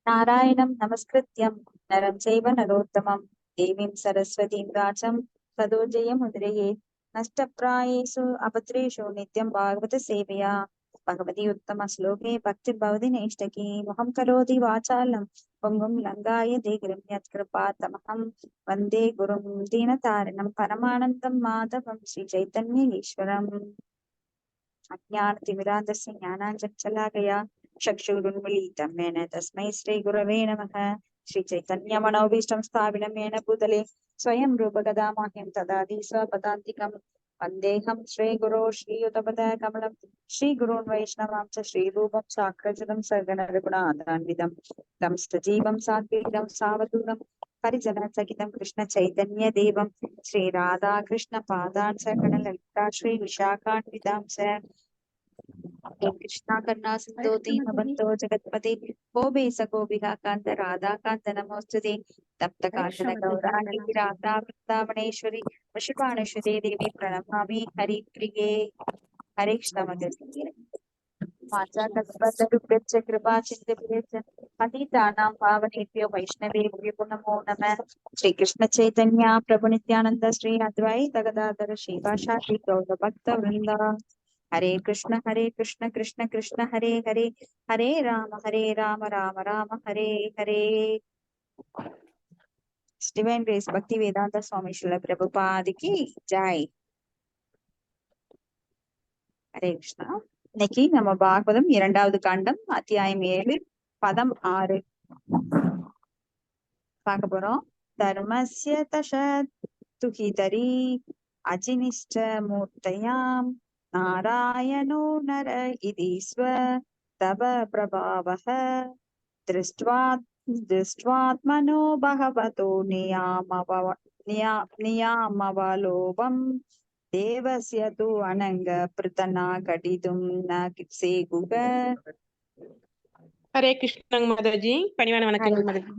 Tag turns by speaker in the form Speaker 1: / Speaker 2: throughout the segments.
Speaker 1: नारायणं नमस्कृत्यं नरं चैव नरोत्तमं देवीं सरस्वतीं व्यासं ततो जयमुदीरये नष्टप्रायेषु अपत्रेषु नित्यं भागवतसेवया भगवती उत्तमश्लोके भक्तिर्भवति नैष्ठकी मुखं करोति वाचालं पुंगुं लङ्घायते गिरिं यत्कृपातमहं वन्दे गुरुं दीनतारिणं परमानन्दं माधवं श्रीचैतन्येश्वरम् अज्ञानतिमिरान्धस्य ज्ञानाञ्जनशलाकया चक्षुरुन्मीलितं येन तस्मै श्रीगुरवे नमः। श्रीचैतन्यमनोभीष्टं स्थापितं येन भूतले स्वयं रूपकदा मह्यं ददाति स्वपदान्तिकं वन्देऽहं श्रीगुरो श्रीयुतपदकमलं श्रीगुरून् वैष्णवांश्च श्रीरूपं साग्रजतं सगणरघुनाथान्वितं तं सजीवं सात्विकं सावधूतं परिजनसहितं कृष्णचैतन्यदेवं श्रीराधाकृष्णपादान् सगणललिता श्रीविशाखान्वितांश्च हे कृष्णा करुणा सिन्धो दीनबन्धो जगत्पते गोपे सगोपिका कान्त राधा कान्त नमोऽस्तुते तप्त काञ्चन गौराङ्गी राधा वृन्दावनेश्वरी वृषभानुसुते देवी प्रणमामि हरिप्रिये हरे कृष्ण माता कल्पतरुभ्यश्च कृपा सिन्धुभ्यश्च पतितानां पावनेभ्यो वैष्णवेभ्यो नमो नमः। श्रीकृष्ण चैतन्य प्रभु नित्यानंद श्री अद्वैत गदाधर श्रीवासादि गौरभक्तवृन्द हरे कृष्ण कृष्ण कृष्ण हरे हरे हरे राम राम राम हरे हरे। डिवाइन ग्रेस भक्ति वेदांत स्वामी श्रील प्रभुपाद की जय। हरे कृष्णा இன்னைக்கு நம்ம பாகவதம் 2வது காண்டம் அத்தியாயம் 7 பதம் 6 பார்க்க போறோம். தர்மஸ்ய தசதுஹிதரி அஜினிஷ்ட மூர்த்தயாம் नारायणो नर इदीस्व तव प्रभावः दृष्ट्वात्मनो भगवतो नियामवलोभम् देवस्य तु अनंग प्रतना कटितुं न सेगुग।
Speaker 2: हरे कृष्ण माताजी पணிவான வணக்கங்கள் மாதாஜி.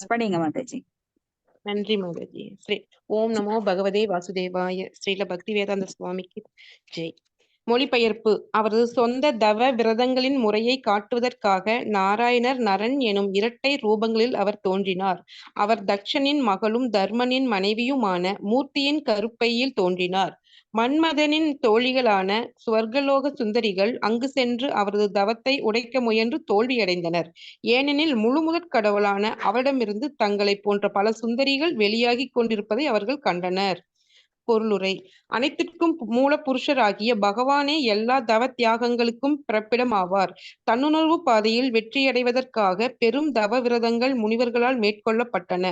Speaker 1: படிங்க மாதாஜி.
Speaker 2: நன்றி மாதாஜி. ஸ்ரீ ஓம் நமோ பகவதே வாசுதேவாய. ஸ்ரீல பக்தி வேதாந்த சுவாமிக்கு ஜெய். மொழிபெயர்ப்பு. அவரது சொந்த தவ விரதங்களின் முறையை காட்டுவதற்காக நாராயணர் நரன் எனும் இரட்டை ரூபங்களில் அவர் தோன்றினார். அவர் தக்ஷனின் மகளும் தர்மனின் மனைவியுமான மூர்த்தியின் கருப்பையில் தோன்றினார். மன்மதனின் தோழிகளான சுவர்கலோக சுந்தரிகள் அங்கு சென்று அவரது தவத்தை உடைக்க முயன்று தோல்வியடைந்தனர். ஏனெனில் முழுமுதற் கடவுளான அவரிடமிருந்து தங்களை போன்ற பல சுந்தரிகள் வெளியாகி கொண்டிருப்பதை அவர்கள் கண்டனர். பொருளுரை. அனைத்திற்கும் மூல புருஷராகிய பகவானே எல்லா தவ தியாகங்களுக்கும் பிறப்பிடம் ஆவார். தன்னுணர்வு பாதையில் வெற்றியடைவதற்காக பெரும் தவ விரதங்கள் முனிவர்களால் மேற்கொள்ளப்பட்டன.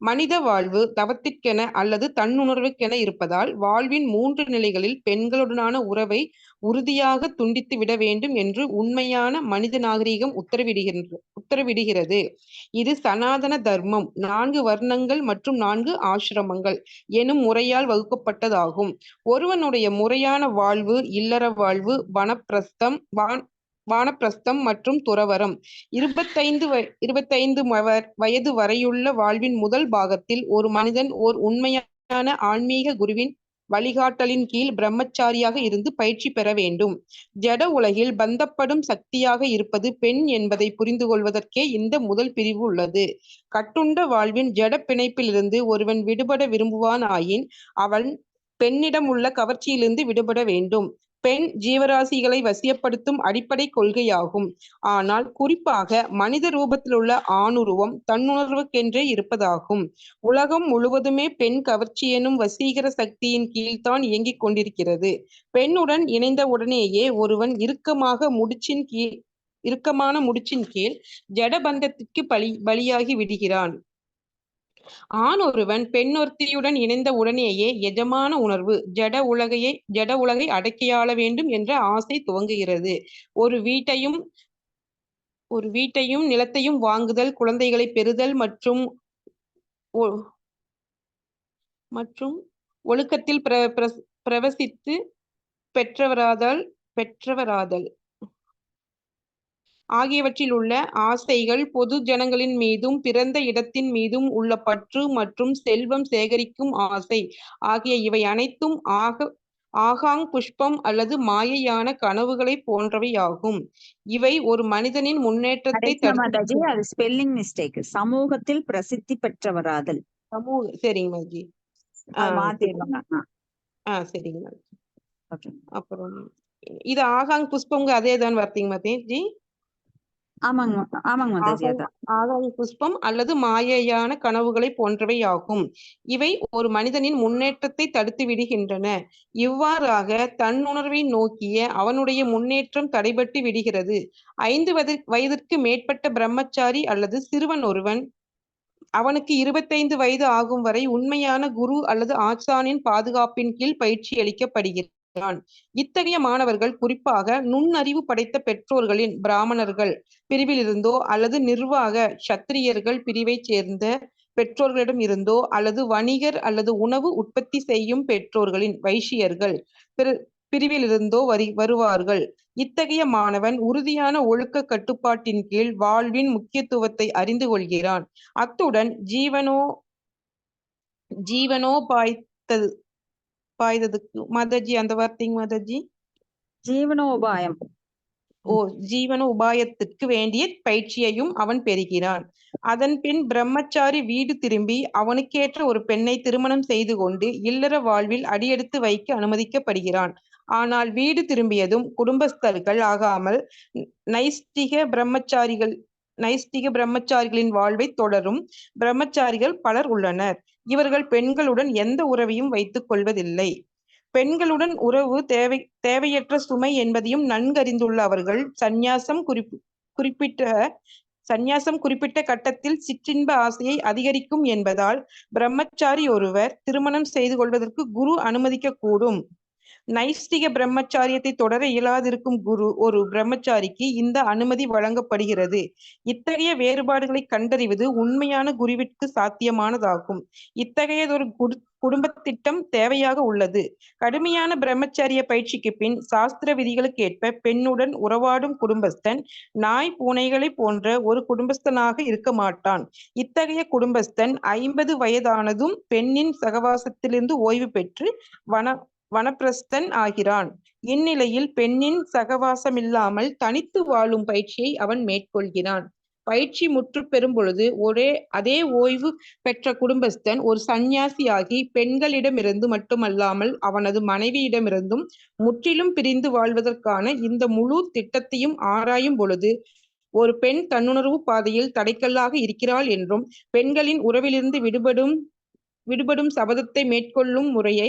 Speaker 2: மனித வாழ்வு தவத்திற்கென அல்லது தன்னுணர்வுக்கென இருப்பதால் வாழ்வின் 3 நிலைகளில் பெண்களுடனான உறவை உறுதியாக துண்டித்து விட வேண்டும் என்று உண்மையான மனித நாகரீகம் உத்தரவிடுகிறது. இது சனாதன தர்மம் 4 வர்ணங்கள் மற்றும் 4 ஆசிரமங்கள் எனும் முறையால் வகுக்கப்பட்டதாகும். ஒருவனுடைய முறையான வாழ்வு இல்லற வாழ்வு, வானப்பிரஸ்தம் மற்றும் துறவரம். 25 வயது வரையுள்ள வாழ்வின் முதல் பாகத்தில் ஒரு மனிதன் ஓர் உண்மையான ஆன்மீக குருவின் வழிகாட்டலின் கீழ் பிரம்மச்சாரியாக இருந்து பயிற்சி பெற வேண்டும். ஜட உலகில் பந்தப்படும் சக்தியாக இருப்பது பெண் என்பதை புரிந்து கொள்வதற்கே இந்த முதல் பிரிவு உள்ளது. கட்டுண்ட வாழ்வின் ஜட பிணைப்பிலிருந்து ஒருவன் விடுபட விரும்புவான் ஆயின் அவன் பெண்ணிடம் உள்ள கவர்ச்சியிலிருந்து விடுபட வேண்டும். பெண் ஜீவராசிகளை வசியப்படுத்தும் அடிப்படை கொள்கையாகும். ஆனால் குறிப்பாக மனித ரூபத்தில் உள்ள ஆணுருவம் தன்னுணர்வுக்கென்றே இருப்பதாகும். உலகம் முழுவதுமே பெண் கவர்ச்சி எனும் வசீகர சக்தியின் கீழ்தான் இயங்கிக் கொண்டிருக்கிறது. பெண்ணுடன் இணைந்த உடனேயே ஒருவன் இறுக்கமான முடிச்சின் கீழ் ஜடபந்தத்திற்கு பலியாகி விடுகிறான். ஆண் ஒருவன் பெண்ணொருத்தியுடன் இணைந்த உடனேயே எஜமான உணர்வு ஜட உலகை அடக்கியாள வேண்டும் என்ற ஆசை துவங்குகிறது. ஒரு வீட்டையும் நிலத்தையும் வாங்குதல், குழந்தைகளை பெறுதல் மற்றும் ஒழுக்கத்தில் பிரவசித்து பெற்றவராதல் ஆகியவற்றில் உள்ள ஆசைகள், பொது ஜனங்களின் மீதும் பிறந்த இடத்தின் மீதும் உள்ள பற்று மற்றும் செல்வம் சேகரிக்கும் ஆசை ஆகிய இவை அனைத்தும் ஆகாங் புஷ்பம் அல்லது மாயையான கனவுகளை போன்றவையாகும். இவை ஒரு மனிதனின் முன்னேற்றத்தை
Speaker 1: கரெக்ட் மாதாஜி, அது ஸ்பெல்லிங் மிஸ்டேக். சமூகத்தில் பிரசித்தி பெற்றவராதல்.
Speaker 2: சரிங்க மாதாஜி.
Speaker 1: அது மாத்திடுவாங்க.
Speaker 2: சரிங்க மாதாஜி.
Speaker 1: ஓகே.
Speaker 2: அப்புறம் இது ஆகாங் புஷ்பங்க அதேதான் வார்த்தைங்க மாதாஜி.
Speaker 1: ஆமாங்க ஆமாங்க மாதாஜி.
Speaker 2: ஆகாங் புஷ்பம் அல்லது மாயையான கனவுகளை போன்றவையாகும். இவை ஒரு மனிதனின் முன்னேற்றத்தை தடுத்து விடுகின்றன. இவ்வாறாக தன்னுணர்வை நோக்கிய அவனுடைய முன்னேற்றம் தடைபட்டு விடுகிறது. 5 வயதிற்கு மேற்பட்ட பிரம்மச்சாரி அல்லது சிறுவன் ஒருவன் அவனுக்கு 25 வயது ஆகும் வரை உண்மையான குரு அல்லது ஆசானின் பாதுகாப்பின் கீழ் பயிற்சி அளிக்கப்படுகிறான். இத்தகைய மாணவர்கள் குறிப்பாக நுண்ணறிவு படைத்த பெற்றோர்களின் பிராமணர்கள் பிரிவிலிருந்தோ அல்லது நிர்வாக சத்திரியர்கள் பிரிவைச் சேர்ந்த பெற்றோர்களிடம் இருந்தோ அல்லது வணிகர் அல்லது உணவு உற்பத்தி செய்யும் பெற்றோர்களின் வைசியர்கள் பிரிவிலிருந்தோ வருவார்கள். இத்தகைய மாணவன் உறுதியான ஒழுக்க கட்டுப்பாட்டின் கீழ் வாழ்வின் முக்கியத்துவத்தை அறிந்து கொள்கிறான். அத்துடன் பாய்ததுக்கு மாதாஜி அந்த வார்த்தைங்க மாதாஜி.
Speaker 1: ஜீவனோபாயம்.
Speaker 2: ஜீவன உபாயத்திற்கு வேண்டிய பயிற்சியையும் அவன் பெறுகிறான். அதன் பின் பிரம்மச்சாரி வீடு திரும்பி அவனுக்கேற்ற ஒரு பெண்ணை திருமணம் செய்து கொண்டு இல்லற வாழ்வில் அடியெடுத்து வைக்க அனுமதிக்கப்படுகிறான். ஆனால் வீடு திரும்பியதும் குடும்பஸ்தர்கள் ஆகாமல் நைஷ்டிக பிரம்மச்சாரிகளின் வாழ்வை தொடரும் பிரம்மச்சாரிகள் பலர் உள்ளனர். இவர்கள் பெண்களுடன் எந்த உறவையும் வைத்துக் கொள்வதில்லை. பெண்களுடன் உறவு தேவையற்ற சுமை என்பதையும் நன்கறிந்துள்ள அவர்கள் சந்நியாசம் குறிப்பிட்ட கட்டத்தில் சிற்றின்ப ஆசையை அதிகரிக்கும் என்பதால் பிரம்மச்சாரி ஒருவர் திருமணம் செய்து கொள்வதற்கு குரு அனுமதிக்க கூடும். நைஷ்டிக பிரம்மச்சாரியத்தை தொடர இயலாதிருக்கும் ஒரு பிரம்மச்சாரிக்கு இந்த அனுமதி வழங்கப்படுகிறது. இத்தகைய வேறுபாடுகளை கண்டறிவது உண்மையான குருவிற்கு சாத்தியமானதாகும். இத்தகையதொரு குடும்ப திட்டம் தேவையாக உள்ளது. கடுமையான பிரம்மச்சரிய பயிற்சிக்கு பின் சாஸ்திர விதிகளுக்கேற்ப பெண்ணுடன் உறவாடும் குடும்பஸ்தன் நாய் பூனைகளை போன்ற ஒரு குடும்பஸ்தனாக இருக்க மாட்டான். இத்தகைய குடும்பஸ்தன் 50 வயதானதும் பெண்ணின் சகவாசத்திலிருந்து ஓய்வு பெற்று வனப்பிரஸ்தன் ஆகிறான். இந்நிலையில் பெண்ணின் சகவாசமில்லாமல் தனித்து வாழும் பயிற்சியை அவன் மேற்கொள்கிறான். பயிற்சி முற்று பெறும் பொழுது அதே ஓய்வு பெற்ற குடும்பஸ்தன் ஒரு சந்நியாசியாகி பெண்களிடமிருந்து மட்டுமல்லாமல் அவனது மனைவியிடமிருந்தும் முற்றிலும் பிரிந்து வாழ்வதற்கான இந்த முழு திட்டத்தையும் ஆராயும் பொழுது ஒரு பெண் தன்னுணர்வு பாதையில் தடைக்கல்லாக இருக்கிறாள் என்றும் பெண்களின் உறவிலிருந்து விடுபடும் சபதத்தை மேற்கொள்ளும் முறையை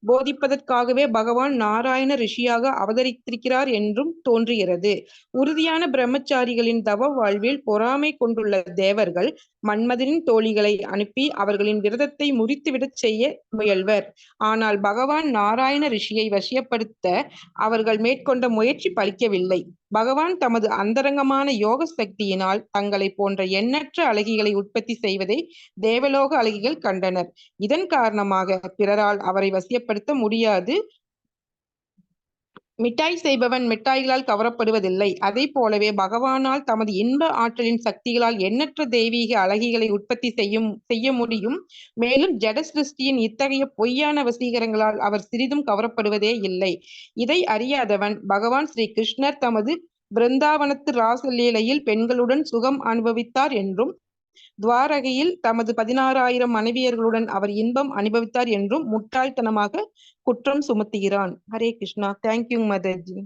Speaker 2: போதிப்பதற்காகவே பகவான் நாராயண ரிஷியாக அவதரித்திருக்கிறார் என்றும் தோன்றுகிறது. உறுதியான பிரம்மச்சாரிகளின் தவ வாழ்வில் பொறாமை கொண்டுள்ள தேவர்கள் மன்மதனின் தோழிகளை அனுப்பி அவர்களின் விரதத்தை முறித்துவிடச் செய்ய முயல்வர். ஆனால் பகவான் நாராயண ரிஷியை வசியப்படுத்த அவர்கள் மேற்கொண்ட முயற்சி பலிக்கவில்லை. பகவான் தமது அந்தரங்கமான யோக சக்தியினால் தங்களை போன்ற எண்ணற்ற அழகிகளை உற்பத்தி செய்வதை தேவலோக அழகிகள் கண்டனர். இதன் காரணமாக பிறரால் அவரை வசியப்படுத்த முடியாது. மிட்டாய் செய்பவன் மிட்டாய்களால் கவரப்படுவதில்லை. அதை போலவே பகவானால் தமது இன்ப ஆற்றலின் சக்திகளால் எண்ணற்ற தெய்வீக அழகிகளை உற்பத்தி செய்ய முடியும். மேலும் ஜட சிருஷ்டியின் இத்தகைய பொய்யான வசீகரங்களால் அவர் சிறிதும் கவரப்படுவதே இல்லை. இதை அறியாதவன் பகவான் ஸ்ரீ கிருஷ்ணர் தமது பிருந்தாவனத்து ராசலீலையில் பெண்களுடன் சுகம் அனுபவித்தார் என்றும் துவாரகையில் தமது 16,000 மனைவியர்களுடன் அவர் இன்பம் அனுபவித்தார் என்றும் முட்டாள்தனமாக குற்றம் சுமத்துகிறான். ஹரே கிருஷ்ணா. தேங்க்யூ மாதாஜி.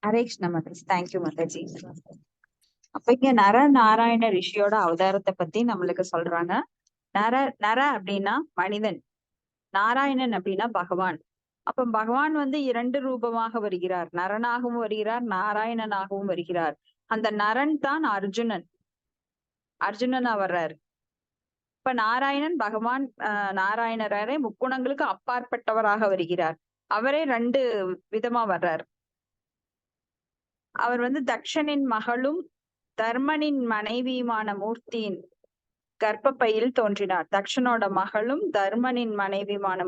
Speaker 1: ஹரே கிருஷ்ணா மாதாஜி. தேங்க்யூ மாதாஜி. அப்ப இங்க நாராயண ரிஷியோட அவதாரத்தை பத்தி நம்மளுக்கு சொல்றாங்க. நர அப்படின்னா மனிதன், நாராயணன் அப்படின்னா பகவான். அப்ப பகவான் வந்து 2 ரூபமாக வருகிறார். நரனாகவும் வருகிறார், நாராயணனாகவும் வருகிறார். அந்த நரன் தான் அர்ஜுனனா வர்றாரு. இப்ப நாராயணன் பகவான் நாராயணரே முக்குணங்களுக்கு அப்பாற்பட்டவராக வருகிறார். அவரே 2 விதமா வர்றார். அவர் வந்து தக்ஷனின் மகளும் தர்மனின் மனைவியுமான மூர்த்தியின் கர்ப்பப்பையில் தோன்றினார். தக்ஷனோட மகளும் தர்மனின் மனைவியுமான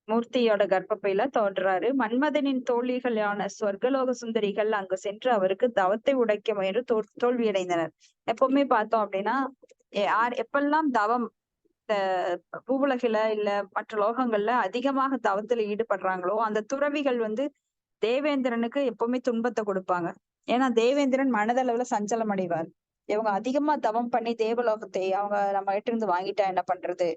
Speaker 1: மூர்த்தியோட கர்ப்பப்பையில தோன்றாரு. மன்மதனின் தோழிகளான சொர்க்கலோக சுந்தரிகள் அங்கு சென்று அவருக்கு தவத்தை உடைக்க முயன்று தோல்வியடைந்தனர். எப்பவுமே பார்த்தோம் அப்படின்னா எப்பெல்லாம் தவம் இந்த பூவுலகில இல்ல மற்ற லோகங்கள்ல அதிகமாக தவத்துல ஈடுபடுறாங்களோ அந்த துறவிகள் வந்து தேவேந்திரனுக்கு எப்பவுமே துன்பத்தை கொடுப்பாங்க. ஏன்னா தேவேந்திரன் மனதளவுல சஞ்சலம் அடைவார். இவங்க அதிகமா தவம் பண்ணி தேவலோகத்தை அவங்க நம்ம கிட்ட இருந்து வாங்கிட்டா என்ன பண்றது,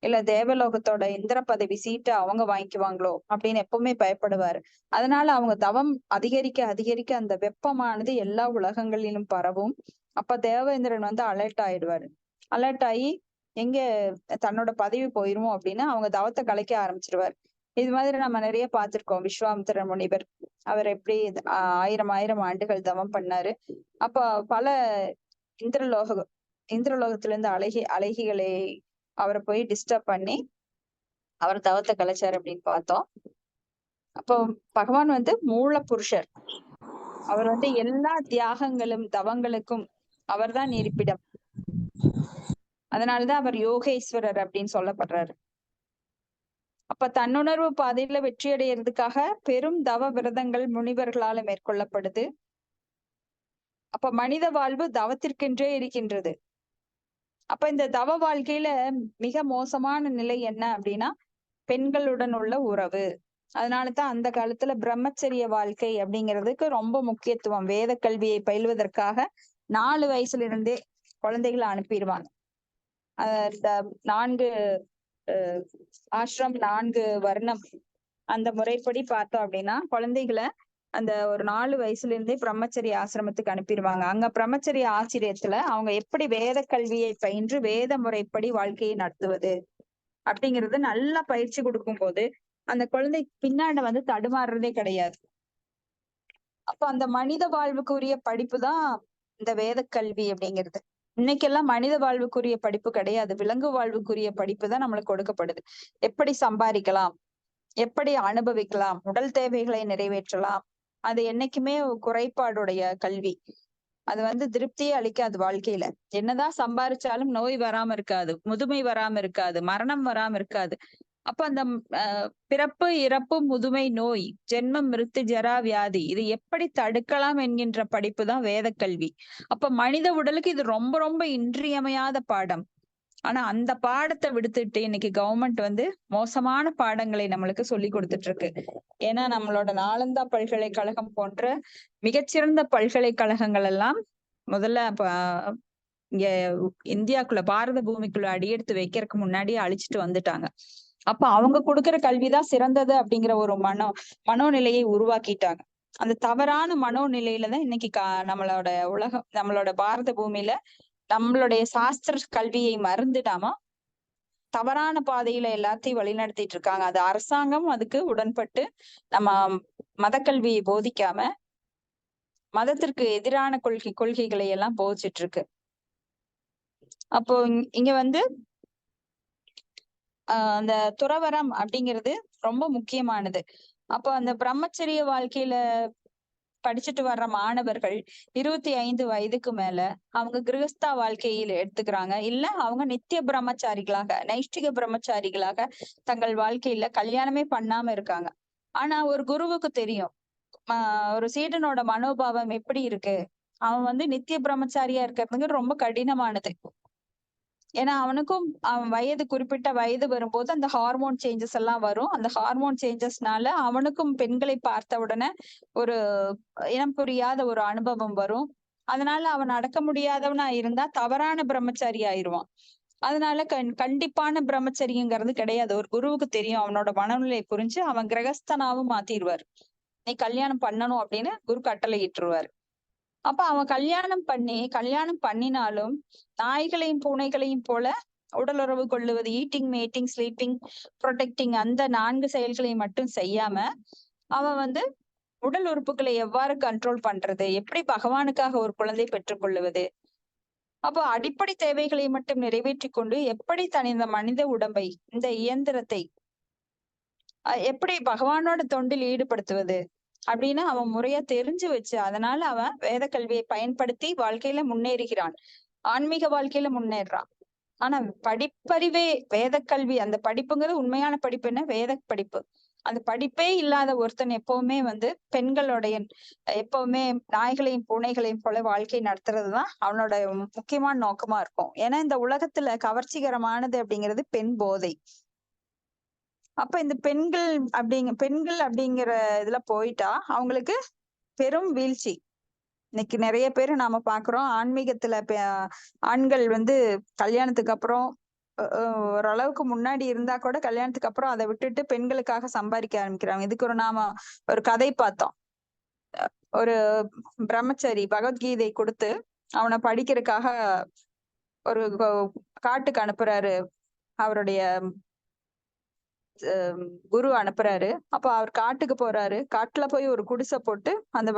Speaker 1: இல்ல தேவலோகத்தோட இந்திர பதவி சீட்டை அவங்க வாங்கிக்குவாங்களோ அப்படின்னு எப்பவுமே பயப்படுவாரு. அதனால அவங்க தவம் அதிகரிக்க அதிகரிக்க அந்த வெப்பமானது எல்லா உலகங்களிலும் பரவும். அப்ப தேவேந்திரன் வந்து அலர்ட் ஆயிடுவாரு. அலர்ட் ஆகி எங்க தன்னோட பதவி போயிருமோ அப்படின்னு அவங்க தவத்தை கலைக்க ஆரம்பிச்சிருவாரு. இது மாதிரி நம்ம நிறைய பார்த்திருக்கோம். விஸ்வாமித்திர முனிவர் அவர் எப்படி ஆயிரம் ஆயிரம் ஆண்டுகள் தவம் பண்ணாரு. அப்ப பல இந்திரலோக இந்திரலோகத்துல இருந்து அழகிகளை அவரை போய் டிஸ்டர்ப் பண்ணி அவர் தவத்தை கலைச்சாரு அப்படின்னு பார்த்தோம். அப்போ பகவான் வந்து மூல புருஷர். அவர் வந்து எல்லா தியாகங்களும் தவங்களுக்கும் அவர்தான் இருப்பிடம். அதனாலதான் அவர் யோகேஸ்வரர் அப்படின்னு சொல்லப்படுறாரு. அப்ப தன்னுணர்வு பாதையில வெற்றி அடையிறதுக்காக பெரும் தவ விரதங்கள் முனிவர்களால மேற்கொள்ளப்படுது. அப்ப மனித வாழ்வு தவத்திற்கென்றே இருக்கின்றது. அப்ப இந்த தவ வாழ்க்கையில மிக மோசமான நிலை என்ன அப்படின்னா பெண்களுடன் உள்ள உறவு. அதனாலதான் அந்த காலத்துல பிரம்மச்சரிய வாழ்க்கை அப்படிங்கிறதுக்கு ரொம்ப முக்கியத்துவம். வேத கல்வியை பயில்வதற்காக 4 வயசுல இருந்தே குழந்தைகளை அனுப்பிடுவாங்க. இந்த 4 ஆசிரம் 4 வர்ணம் அந்த முறைப்படி பார்த்தோம் அப்படின்னா குழந்தைகளை அந்த ஒரு 4 வயசுல இருந்தே பிரம்மச்சரிய ஆசிரமத்துக்கு அனுப்பிடுவாங்க. அங்க பிரம்மச்சரிய ஆசிரியத்துல அவங்க எப்படி வேத கல்வியை பயின்று வேத முறைப்படி வாழ்க்கையை நடத்துவது அப்படிங்கிறது நல்லா பயிற்சி கொடுக்கும் போது அந்த குழந்தை பின்னாடி வந்து தடுமாறுறதே கிடையாது. அப்ப அந்த மனித வாழ்வுக்குரிய படிப்பு தான் இந்த வேத கல்வி அப்படிங்கிறது. இன்னைக்கெல்லாம் மனித வாழ்வுக்குரிய படிப்பு கிடையாது, விலங்கு வாழ்வுக்குரிய படிப்பு தான் நம்மளுக்கு கொடுக்கப்படுது. எப்படி சம்பாதிக்கலாம், எப்படி அனுபவிக்கலாம், உடல் தேவைகளை நிறைவேற்றலாம். அது என்னைக்குமே குறைபாடுடைய கல்வி. அது வந்து திருப்தியே அளிக்காது வாழ்க்கையில. என்னதான் சம்பாரிச்சாலும் நோய் வராம இருக்காது, முதுமை வராம இருக்காது, மரணம் வராம இருக்காது. அப்ப அந்த பிறப்பு இறப்பு முதுமை நோய் ஜென்மம் மிருத்து ஜரா வியாதி இது எப்படி தடுக்கலாம் என்கின்ற படிப்பு தான் வேத கல்வி. அப்ப மனித உடலுக்கு இது ரொம்ப ரொம்ப இன்றியமையாத பாடம். ஆனா அந்த பாடத்தை விடுத்துட்டு இன்னைக்கு கவர்மெண்ட் வந்து மோசமான பாடங்களை நம்மளுக்கு சொல்லி கொடுத்துட்டு இருக்கு. ஏன்னா நம்மளோட நாலந்தா பல்கலைக்கழகம் போன்ற மிகச்சிறந்த பல்கலைக்கழகங்கள் எல்லாம் முதல்ல இங்க இந்தியாக்குள்ள பாரத பூமிக்குள்ள அடியெடுத்து வைக்கிறதுக்கு முன்னாடி அழிச்சிட்டு வந்துட்டாங்க. அப்ப அவங்க கொடுக்கிற கல்விதான் சிறந்தது அப்படிங்கிற ஒரு மனோநிலையை உருவாக்கிட்டாங்க. அந்த தவறான மனோநிலையில தான் இன்னைக்கு நம்மளோட உலகம், நம்மளோட பாரத பூமியில நம்மளுடைய சாஸ்திர கல்வியை மறந்துடாம தவறான பாதையில எல்லாத்தையும் வழிநடத்திட்டு இருக்காங்க. அது அரசாங்கம் அதுக்கு உடன்பட்டு நம்ம மத கல்வியை போதிக்காம மதத்திற்கு எதிரான கொள்கைகளை எல்லாம் போதிச்சிட்டு இருக்கு. அப்போ இங்க வந்து அந்த துறவரம் அப்படிங்கிறது ரொம்ப முக்கியமானது. அப்போ அந்த பிரம்மச்சரிய வாழ்க்கையில படிச்சுட்டு வர்ற மாணவர்கள் 25 வயதுக்கு மேல அவங்க கிரகஸ்தா வாழ்க்கையில் எடுத்துக்கிறாங்க. இல்ல அவங்க நித்திய பிரம்மச்சாரிகளாக நைஷ்டிக பிரம்மச்சாரிகளாக தங்கள் வாழ்க்கையில கல்யாணமே பண்ணாம இருக்காங்க. ஆனா ஒரு குருவுக்கு தெரியும் ஒரு சீடனோட மனோபாவம் எப்படி இருக்கு. அவன் வந்து நித்திய பிரம்மச்சாரியா இருக்கிறதுக்கு ரொம்ப கடினமானது. ஏன்னா அவனுக்கும் அவன் குறிப்பிட்ட வயது வரும்போது அந்த ஹார்மோன் சேஞ்சஸ் எல்லாம் வரும். அந்த ஹார்மோன் சேஞ்சஸ்னால அவனுக்கும் பெண்களை பார்த்த உடனே ஒரு இனம் புரியாத ஒரு அனுபவம் வரும். அதனால அவன் அடக்க முடியாதவனா இருந்தா தவறான பிரம்மச்சாரி ஆயிடுவான். அதனால கண்டிப்பான பிரம்மச்சரியங்கிறது கிடையாது. ஒரு குருவுக்கு தெரியும், அவனோட மனநிலை புரிஞ்சு அவன் கிரகஸ்தனாவும் மாத்திடுவார். நீ கல்யாணம் பண்ணணும் அப்படின்னு குரு கட்டளை இட்டுருவாரு. அப்ப அவன் கல்யாணம் பண்ணினாலும் நாய்களையும் பூனைகளையும் போல உடலுறவு கொள்ளுவது, ஈட்டிங், மேட்டிங், ஸ்லீப்பிங், ப்ரொடெக்டிங் அந்த 4 செயல்களை மட்டும் செய்யாம அவன் வந்து உடல் உறுப்புகளை எவ்வாறு கண்ட்ரோல் பண்றது, எப்படி பகவானுக்காக ஒரு குழந்தை பெற்றுக் கொள்ளுவது, அப்போ அடிப்படை தேவைகளை மட்டும் நிறைவேற்றி கொண்டு எப்படி இந்த மனித உடம்பை, இந்த இயந்திரத்தை எப்படி பகவானோட தொண்டில் ஈடுபடுத்துவது அப்படின்னு அவன் முறையா தெரிஞ்சு வச்சு அதனால அவன் வேத கல்வியை பயன்படுத்தி வாழ்க்கையில முன்னேறுகிறான். ஆன்மீக வாழ்க்கையில முன்னேறான். ஆனா படிப்பறிவே வேத கல்வி, அந்த படிப்புங்கிறது உண்மையான படிப்பு என்ன? வேத படிப்பு. அந்த படிப்பே இல்லாத ஒருத்தன் எப்பவுமே வந்து பெண்களுடைய எப்பவுமே நாய்களையும் பூனைகளையும் போல வாழ்க்கை நடத்துறதுதான் அவனோட முக்கியமான நோக்கமா இருக்கும். ஏன்னா இந்த உலகத்துல கவர்ச்சிகரமானது அப்படிங்கிறது பெண் போதை. அப்ப இந்த பெண்கள் அப்படிங்கிற இதுல போயிட்டா அவங்களுக்கு பெரும் வீழ்ச்சி. இன்னைக்கு நிறைய பேர் நாம பாக்குறோம் ஆன்மீகத்துல ஆண்கள் வந்து கல்யாணத்துக்கு அப்புறம் ஓரளவுக்கு முன்னாடி இருந்தா கூட கல்யாணத்துக்கு அப்புறம் அதை விட்டுட்டு பெண்களுக்காக சம்பாதிக்க ஆரம்பிக்கிறாங்க. இதுக்கு நாம ஒரு கதை பார்த்தோம். ஒரு பிரம்மச்சாரி பகவத்கீதை கொடுத்து அவனை படிக்கிறதுக்காக ஒரு காட்டுக்கு அனுப்புறாரு. அவருடைய குரு அனுப்புறாரு. அப்ப அவர் காட்டுக்கு போறாரு. காட்டுல போய் ஒரு குடிசை போட்டு அந்த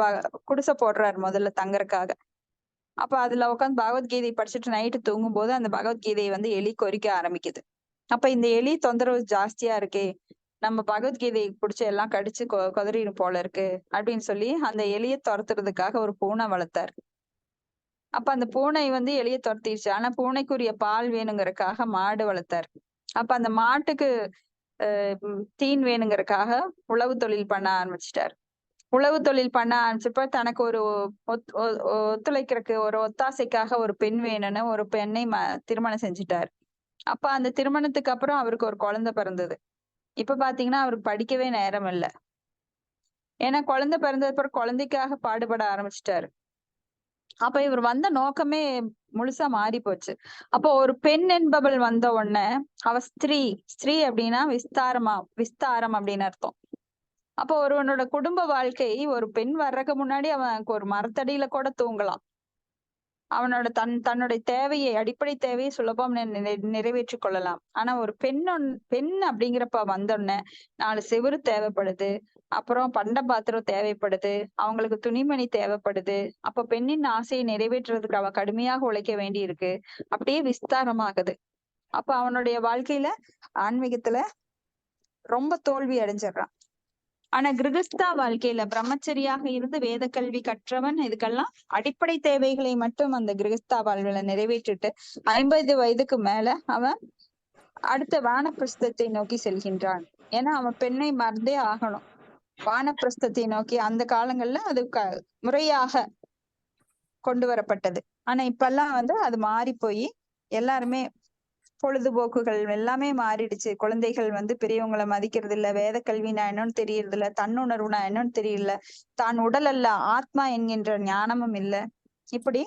Speaker 1: குடிசை போடுறாரு முதல்ல தங்கறக்காக. அப்ப அதுல உட்காந்து பகவத்கீதை படிச்சுட்டு நைட்டு தூங்கும் போது அந்த பகவத்கீதையை வந்து எலி கொறிக்க ஆரம்பிக்குது. அப்ப இந்த எலி தொந்தரவு ஜாஸ்தியா இருக்கே, நம்ம பகவத்கீதை பிடிச்ச எல்லாம் கடிச்சு கொதறிடும் போல இருக்கு அப்படின்னு சொல்லி அந்த எலியை துரத்துறதுக்காக ஒரு பூனை வளர்த்தாரு. அப்ப அந்த பூனை வந்து எலியை துரத்திடுச்சு. ஆனா பூனைக்குரிய பால் வேணுங்கிறதுக்காக மாடு வளர்த்தாரு. அப்ப அந்த மாட்டுக்கு தீன் வேணுங்கிறதுக்காக உழவு தொழில் பண்ண ஆரம்பிச்சிட்டாரு. உழவு தொழில் பண்ண ஆரம்பிச்சப்ப தனக்கு ஒரு ஒத்துழைக்கிறதுக்கு ஒரு ஒத்தாசைக்காக ஒரு பெண் வேணும்னு ஒரு பெண்ணை திருமணம் செஞ்சுட்டாரு. அப்ப அந்த திருமணத்துக்கு அப்புறம் அவருக்கு ஒரு குழந்தை பிறந்தது. இப்ப பாத்தீங்கன்னா அவருக்கு படிக்கவே நேரம் இல்லை. ஏன்னா குழந்தை பிறந்தது அப்புறம் குழந்தைக்காக பாடுபட ஆரம்பிச்சிட்டாரு. அப்ப இவர் வந்த நோக்கமே முழுசா மாறி போச்சு. அப்போ ஒரு பெண் என்பவள் வந்த உடனே அவ ஸ்திரீ அப்படின்னா விஸ்தாரம் அப்படின்னு அர்த்தம். அப்போ ஒருவனோட குடும்ப வாழ்க்கை ஒரு பெண் வர்றதுக்கு முன்னாடி அவனுக்கு ஒரு மரத்தடியில கூட தூங்கலாம். அவனோட தன்னுடைய அடிப்படை தேவையை சுலபம் நிறைவேற்றிக் கொள்ளலாம். ஆனா ஒரு பெண் அப்படிங்கிறப்ப வந்தோடனே 4 செவுரு தேவைப்படுது, அப்புறம் பண்ட பாத்திரம் தேவைப்படுது, அவங்களுக்கு துணிமணி தேவைப்படுது. அப்ப பெண்ணின் ஆசையை நிறைவேற்றுறதுக்கு அவ கடுமையாக உழைக்க வேண்டி இருக்கு. அப்படியே விஸ்தாரமாகுது. அப்ப அவனுடைய வாழ்க்கையில ஆன்மீகத்துல ரொம்ப தோல்வி அடைஞ்சிடறான். ஆனா கிரகஸ்தா வாழ்க்கையில பிரம்மச்சரியாக இருந்து வேத கல்வி கற்றவன் இதுக்கெல்லாம் அடிப்படை தேவைகளை மட்டும் அந்த கிரகஸ்தா வாழ்வுல நிறைவேற்றிட்டு 50 வயதுக்கு மேல அவன் அடுத்த வானப்பிரஸ்தத்தை நோக்கி செல்கின்றான். ஏன்னா அவன் பெண்ணை மறந்தே ஆகணும். வானப்பிரஸ்தத்தை நோக்கி அந்த காலங்கள்ல அது முறையாக கொண்டு வரப்பட்டது. ஆனா இப்பெல்லாம் வந்து அது மாறி போய் எல்லாருமே பொழுதுபோக்குகள் எல்லாமே மாறிடுச்சு. குழந்தைகள் வந்து பெரியவங்களை மதிக்கிறது இல்ல, வேத கல்வினா என்னன்னு தெரியறது இல்ல, தன்னுணர்வுனா என்னன்னு தெரியல, தான் உடல் அல்ல ஆத்மா என்கின்ற ஞானமும் இல்ல. இப்படி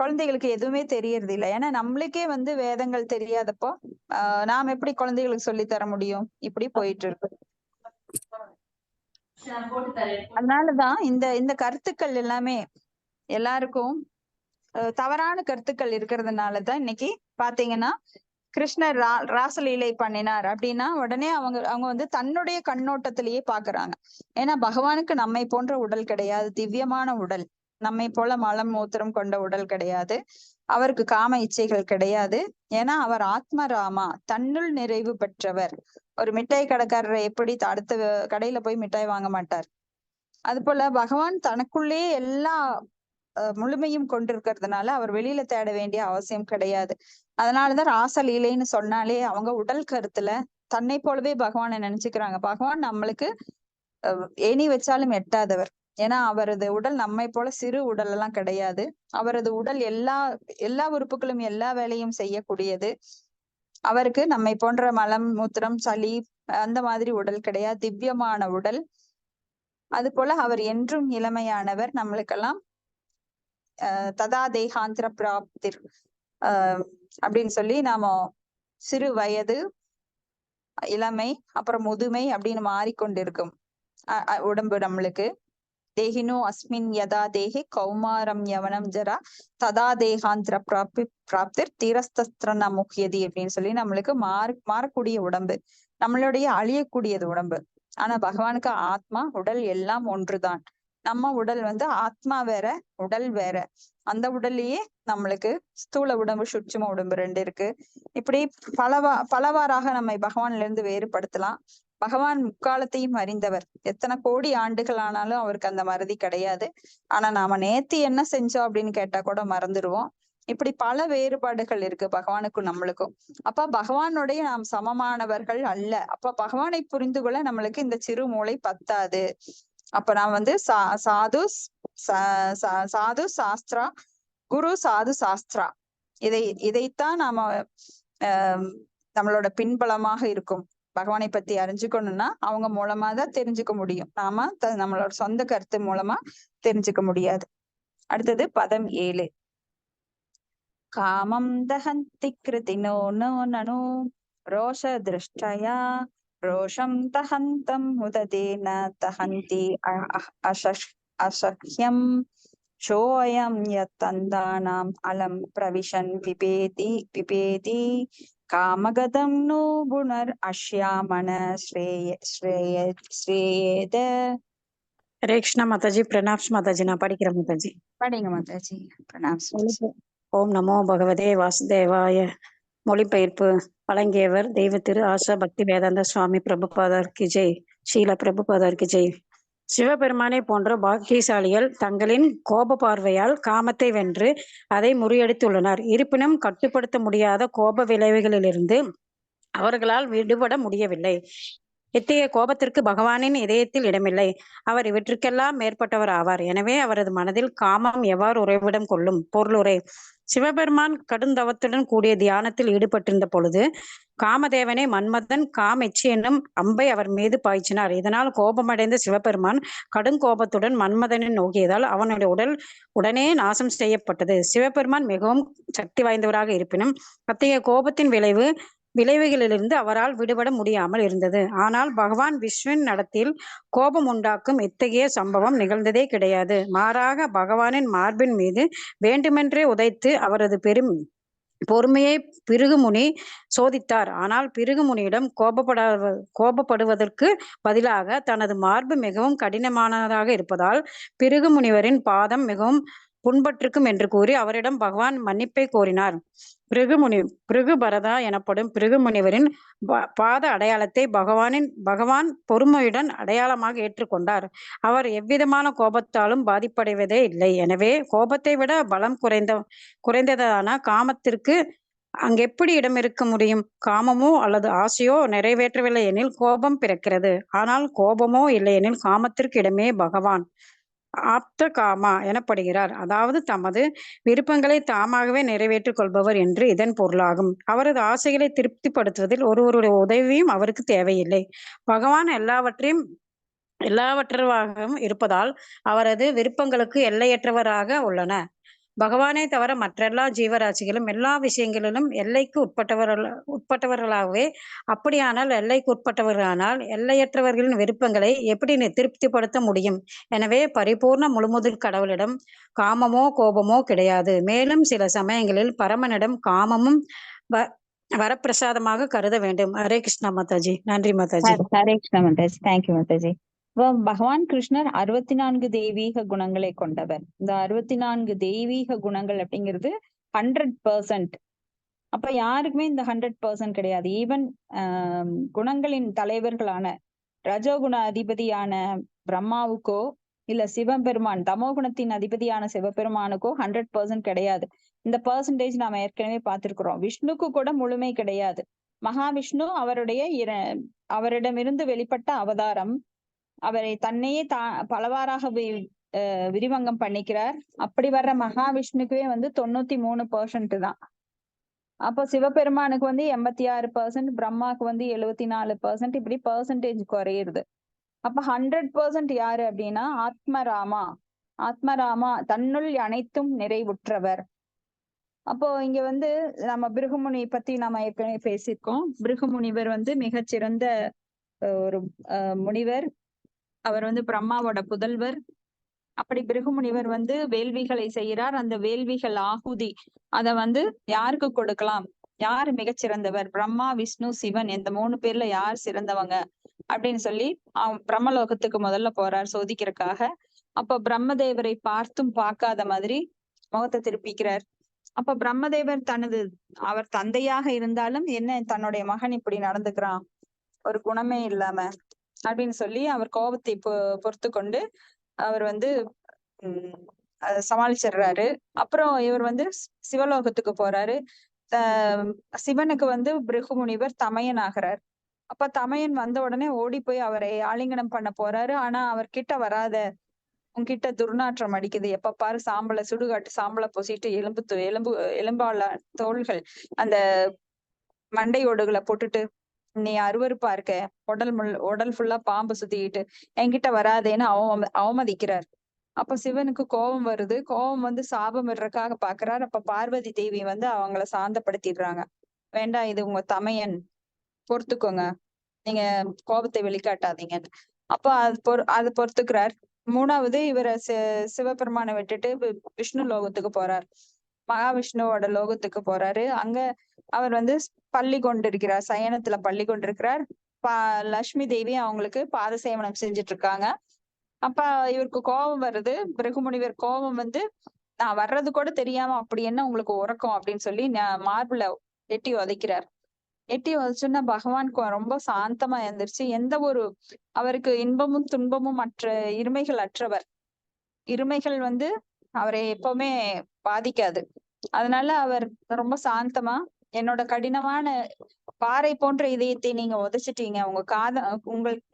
Speaker 1: குழந்தைகளுக்கு எதுவுமே தெரியறது இல்லை. ஏன்னா நம்மளுக்கே வந்து வேதங்கள் தெரியாதப்போ நாம் எப்படி குழந்தைகளுக்கு சொல்லி தர முடியும்? இப்படி போயிட்டு இருக்கு. அதனாலதான் இந்த கருத்துக்கள் எல்லாமே எல்லாருக்கும் தவறான கருத்துக்கள் இருக்கிறதுனாலதான் இன்னைக்கு பாத்தீங்கன்னா கிருஷ்ணர் ராசலீலை பண்ணினார் அப்படின்னா உடனே அவங்க வந்து தன்னுடைய கண்ணோட்டத்திலேயே பாக்குறாங்க. ஏன்னா பகவானுக்கு நம்மை போன்ற உடல் கிடையாது, திவ்யமான உடல். நம்மை போல மலம் மூத்திரம் கொண்ட உடல் கிடையாது. அவருக்கு காம இச்சைகள் கிடையாது. ஏன்னா அவர் ஆத்மராமா, தன்னுள் நிறைவு பெற்றவர். ஒரு மிட்டாய் கடைக்காரரை எப்படி அடுத்த கடையில போய் மிட்டாய் வாங்க மாட்டார், அது போல பகவான் தனக்குள்ளே எல்லா முழுமையும் கொண்டிருக்கிறதுனால அவர் வெளியில தேட வேண்டிய அவசியம் கிடையாது. அதனாலதான் ராசலீலைன்னு சொன்னாலே அவங்க உடல் கருத்துல தன்னை போலவே பகவானை நினைச்சுக்கிறாங்க. பகவான் நம்மளுக்கு ஏணி வச்சாலும் எட்டாதவர். ஏன்னா அவரது உடல் நம்மை போல சிறு உடல் எல்லாம் கிடையாது. அவரது உடல் எல்லா உறுப்புகளும் எல்லா வேலையும் செய்யக்கூடியது. அவருக்கு நம்மை போன்ற மலம் மூத்திரம் சளி அந்த மாதிரி உடல் கிடையாது, திவ்யமான உடல். அது போல அவர் என்றும் இளமையானவர். நம்மளுக்கெல்லாம் ததா தேகாந்திர பிராப்திர் அப்படின்னு சொல்லி நாம சிறு வயது, இளமை, அப்புறம் முதுமை அப்படின்னு மாறிக்கொண்டிருக்கும் உடம்பு நம்மளுக்கு. தேகினோ அஸ்மின் யதா தேகி கௌமாரம் யவனம் ஜரா ததா தேகாந்திர பிராப்திர் தீரஸ்திரன முக்கியதி அப்படின்னு சொல்லி நம்மளுக்கு மாறக்கூடிய உடம்பு, நம்மளுடைய அழியக்கூடியது உடம்பு. ஆனா பகவானுக்கு ஆத்மா உடல் எல்லாம் ஒன்றுதான். நம்ம உடல் வந்து ஆத்மா வேற, உடல் வேற. அந்த உடல்லயே நம்மளுக்கு ஸ்தூல உடம்பு சூட்சும உடம்பு 2 இருக்கு. இப்படி பலவாறாக நம்மை பகவான்ல இருந்து வேறுபடுத்தலாம். பகவான் முக்காலத்தையும் அறிந்தவர். எத்தனை கோடி ஆண்டுகள் ஆனாலும் அவருக்கு அந்த மறதி கிடையாது. ஆனா நாம நேத்து என்ன செஞ்சோம் அப்படின்னு கேட்டா கூட மறந்துடுவோம். இப்படி பல வேறுபாடுகள் இருக்கு பகவானுக்கும் நம்மளுக்கும். அப்ப பகவானுடைய நாம் சமமானவர்கள் அல்ல. அப்ப பகவானை புரிந்து கொள்ள நம்மளுக்கு இந்த சிறு மூளை பத்தாது. அப்ப நான் வந்து சாது சாஸ்திரா, குரு சாது சாஸ்திரா, இதைத்தான் நாம நம்மளோட பின்பலமாக இருக்கும். பகவானை பத்தி அறிஞ்சுக்கணும்னா அவங்க மூலமா தான் தெரிஞ்சுக்க முடியும். நாம நம்மளோட சொந்த கருத்து மூலமா தெரிஞ்சுக்க முடியாது. அடுத்தது பதம் 7. காமம் தஹந்தி கிருதினோ நோ நனு ரோஷ திருஷ்டயா ரோஷம் தஹந்தம் முததேன தஹந்தி அசஹ்யம் சோயம் யத்தந்தானாம் அலம் பிரவிஷன் பிபேதி காமகதம் நோ புனர் அஷ்யாமன ஸ்ரேயேத.
Speaker 3: ஹரே கிருஷ்ணா மாதாஜி. பிரணாப்ஸ் மாதாஜி. நான் படிக்கிறேன் மாதாஜி.
Speaker 1: படிங்க மாதாஜி. பிரணாப்ஸ்.
Speaker 3: ஓம் நமோ பகவதே வாசுதேவாய. மொழிபெயர்ப்பு வழங்கியவர் தெய்வ திரு ஆசா பக்தி வேதாந்த சுவாமி பிரபுபாதர் கி ஜெய். ஷீல பிரபுபாதர் கி ஜெய். சிவபெருமானை போன்ற பாக்கியசாலிகள் தங்களின் கோப பார்வையால் காமத்தை வென்று அதை முறியடித்துள்ளனர். இருப்பினும் கட்டுப்படுத்த முடியாத கோப விளைவுகளிலிருந்து அவர்களால் விடுபட முடியவில்லை. இத்தகைய கோபத்திற்கு பகவானின் இதயத்தில் இடமில்லை. அவர் இவற்றுக்கெல்லாம் மேற்பட்டவர் ஆவார். எனவே அவரது மனதில் காமம் எவ்வாறு உறைவிடம் கொள்ளும்? பொருளுரை. சிவபெருமான் கடுந்தவத்துடன் கூடிய தியானத்தில் ஈடுபட்டிருந்த பொழுது காமதேவனை மன்மதன் காமெச்சி என்னும் அம்பை அவர் மீது பாய்ச்சினார். இதனால் கோபமடைந்த சிவபெருமான் கடும் கோபத்துடன் மன்மதனை நோக்கியதால் அவனுடைய உடல் உடனே நாசம் செய்யப்பட்டது. சிவபெருமான் மிகவும் சக்தி வாய்ந்தவராக இருப்பினும் அத்தகைய கோபத்தின் விளைவுகளிலிருந்து அவரால் விடுபட முடியாமல் இருந்தது. ஆனால் பகவான் விஷ்ணுவின் நடத்தில் கோபம் உண்டாக்கும் இத்தகைய சம்பவம் நிகழ்ந்ததே கிடையாது. மாறாக பகவானின் மார்பின் மீது வேண்டுமென்றே உதைத்து அவரது பொறுமையை பிருகுமுனி சோதித்தார். ஆனால் பிருகுமுனியிடம் கோபப்படுவதற்கு பதிலாக தனது மார்பு மிகவும் கடினமானதாக இருப்பதால் பிருகுமுனிவரின் பாதம் மிகவும் புண்பட்டிருக்கும் என்று கூறி அவரிடம் பகவான் மன்னிப்பை கோரினார். பிருகுபரதா எனப்படும் பிருகுமுனிவரின் பாத அடையாளத்தை பகவான் பொறுமையுடன் அடையாளமாக ஏற்றுக்கொண்டார். அவர் எவ்விதமான கோபத்தாலும் பாதிப்படைவதே இல்லை. எனவே கோபத்தை விட பலம் குறைந்ததான காமத்திற்கு அங்கெப்படி இடம் இருக்க முடியும்? காமமோ அல்லது ஆசையோ நிறைவேற்றவில்லை எனில் கோபம் பிறக்கிறது. ஆனால் கோபமோ இல்லையெனில் காமத்திற்கு இடமே பகவான் ஆப்த காமா எனப்படுகிறார். அதாவது தமது விருப்பங்களை தாமாகவே நிறைவேற்றிக் கொள்பவர் என்று இதன் பொருளாகும். அவரது ஆசைகளை திருப்திப்படுத்துவதில் ஒருவருடைய உதவியும் அவருக்கு தேவையில்லை. பகவான் எல்லாவற்றாகவும் இருப்பதால் அவரது விருப்பங்களுக்கு எல்லையற்றவராக உள்ளன. பகவானை தவிர மற்றெல்லா ஜீவராசிகளும் எல்லா விஷயங்களிலும் எல்லைக்கு உட்பட்டவர்களாகவே. அப்படியானால் எல்லைக்கு உட்பட்டவர்களானால் எல்லையற்றவர்களின் விருப்பங்களை எப்படி திருப்திப்படுத்த முடியும்? எனவே பரிபூர்ண முழுமுதல் கடவுளிடம் காமமோ கோபமோ கிடையாது. மேலும் சில சமயங்களில் பரமனிடம் காமமும் வரப்பிரசாதமாக கருத வேண்டும். ஹரே கிருஷ்ணா மாதாஜி. நன்றி மாதாஜி.
Speaker 1: ஹரே கிருஷ்ணா மாதாஜி. தேங்க்யூ மாதாஜி. பகவான் கிருஷ்ணர் 64 தெய்வீக குணங்களை கொண்டவர். இந்த 64 தெய்வீக குணங்கள் அப்படிங்கிறது 100%. அப்ப யாருக்குமே இந்த 100% கிடையாது. ஈவன் குணங்களின் தலைவர்களான ரஜோகுண அதிபதியான பிரம்மாவுக்கோ இல்ல சிவபெருமான் தமோகுணத்தின் அதிபதியான சிவபெருமானுக்கோ 100% கிடையாது. இந்த பெர்சன்டேஜ் நாம ஏற்கனவே பார்த்திருக்கிறோம். விஷ்ணுக்கு கூட முழுமை கிடையாது. மகாவிஷ்ணு அவரிடமிருந்து வெளிப்பட்ட அவதாரம். அவரை தன்னையே பலவாறாக விரிவங்கம் பண்ணிக்கிறார். அப்படி வர்ற மகாவிஷ்ணுக்குவே 93% தான். அப்போ சிவபெருமானுக்கு 86%, பிரம்மாக்கு 74%, இப்படி பெர்சன்டேஜ் குறையுது. அப்ப 100% யாரு அப்படின்னா ஆத்மராமா தன்னுள் அனைத்தும் நிறைவுற்றவர். அப்போ இங்க நம்ம பிருகுமுனி பத்தி நாம ஏற்கனவே பேசியிருக்கோம். பிருகுமுனிவர் மிகச்சிறந்த ஒரு முனிவர். அவர் பிரம்மாவோட புதல்வர். அப்படி பிருகுமுனிவர் வேள்விகளை செய்கிறார். அந்த வேள்விகள் ஆகுதி அத யாருக்கு கொடுக்கலாம்? யாரு மிகச்சிறந்தவர்? பிரம்மா, விஷ்ணு, சிவன், இந்த 3 பேர்ல யார் சிறந்தவங்க அப்படின்னு சொல்லி பிரம்மலோகத்துக்கு முதல்ல போறார் சோதிக்கிறதுக்காக. அப்ப பிரம்மதேவரை பார்த்தும் பார்க்காத மாதிரி முகத்தை திருப்பிக்கிறார். அப்ப பிரம்மதேவர் அவர் தந்தையாக இருந்தாலும் என்ன தன்னுடைய மகன் இப்படி நடந்துக்கிறான், ஒரு குணமே இல்லாம அப்படின்னு சொல்லி அவர் கோபத்தை பொறுத்து கொண்டு அவர் சமாளிச்சிடுறாரு. அப்புறம் இவர் வந்து சிவலோகத்துக்கு போறாரு. சிவனுக்கு வந்து பிருகு முனிவர் தமையன் ஆகிறார். அப்ப தமையன் வந்த உடனே ஓடி போய் அவரை ஆலிங்கனம் பண்ண போறாரு. ஆனா அவர் கிட்ட வராத, உன்கிட்ட துர்நாற்றம் அடிக்குது, எப்ப பாரு சாம்பலை சுடுகாட்டு சாம்பலை பூசிட்டு எலும்பால தோள்கள் அந்த மண்டையோடுகளை போட்டுட்டு நீ அருவருப்பா இருக்க, உடல் ஃபுல்லா பாம்பு சுத்திக்கிட்டு என்கிட்ட வராதேன்னு அவமதிக்கிறார். அப்ப சிவனுக்கு கோபம் வருது. கோபம் வந்து சாபம் விடுறதுக்காக பாக்குறாரு. அப்ப பார்வதி தேவி வந்து அவங்கள சாந்தப்படுத்திடுறாங்க. வேண்டாம், இது உங்க தமையன், பொறுத்துக்கோங்க, நீங்க கோபத்தை வெளிக்காட்டாதீங்க. அப்ப அது பொறுத்துக்கிறார். மூணாவது இவரை சிவபெருமானை விட்டுட்டு விஷ்ணு லோகத்துக்கு போறார். மகாவிஷ்ணுவோட லோகத்துக்கு போறாரு. அங்க அவர் வந்து பள்ளி கொண்டிருக்கிறார், சயனத்துல பள்ளி கொண்டிருக்கிறார். லட்சுமி தேவி அவங்களுக்கு பாத சேவனம் செஞ்சுட்டு இருக்காங்க. அப்ப இவருக்கு கோபம் வருது. பிருகுமுனிவர் கோபம் வந்து, நான் வர்றது கூட தெரியாம அப்படி என்ன உங்களுக்கு உறக்கம் அப்படின்னு சொல்லி மார்புல எட்டி உதைக்கிறார். எட்டி உதைச்சுன்னா பகவான் ரொம்ப சாந்தமா இருந்துருச்சு. எந்த ஒரு அவருக்கு இன்பமும் துன்பமும் இருமைகள் அற்றவர். இருமைகள் வந்து அவரை எப்பவுமே பாதிக்காது. அதனால அவர் ரொம்ப சாந்தமா, என்னோட கடினமான பாறை போன்ற இதயத்தை நீங்க உதைச்சிட்டீங்க,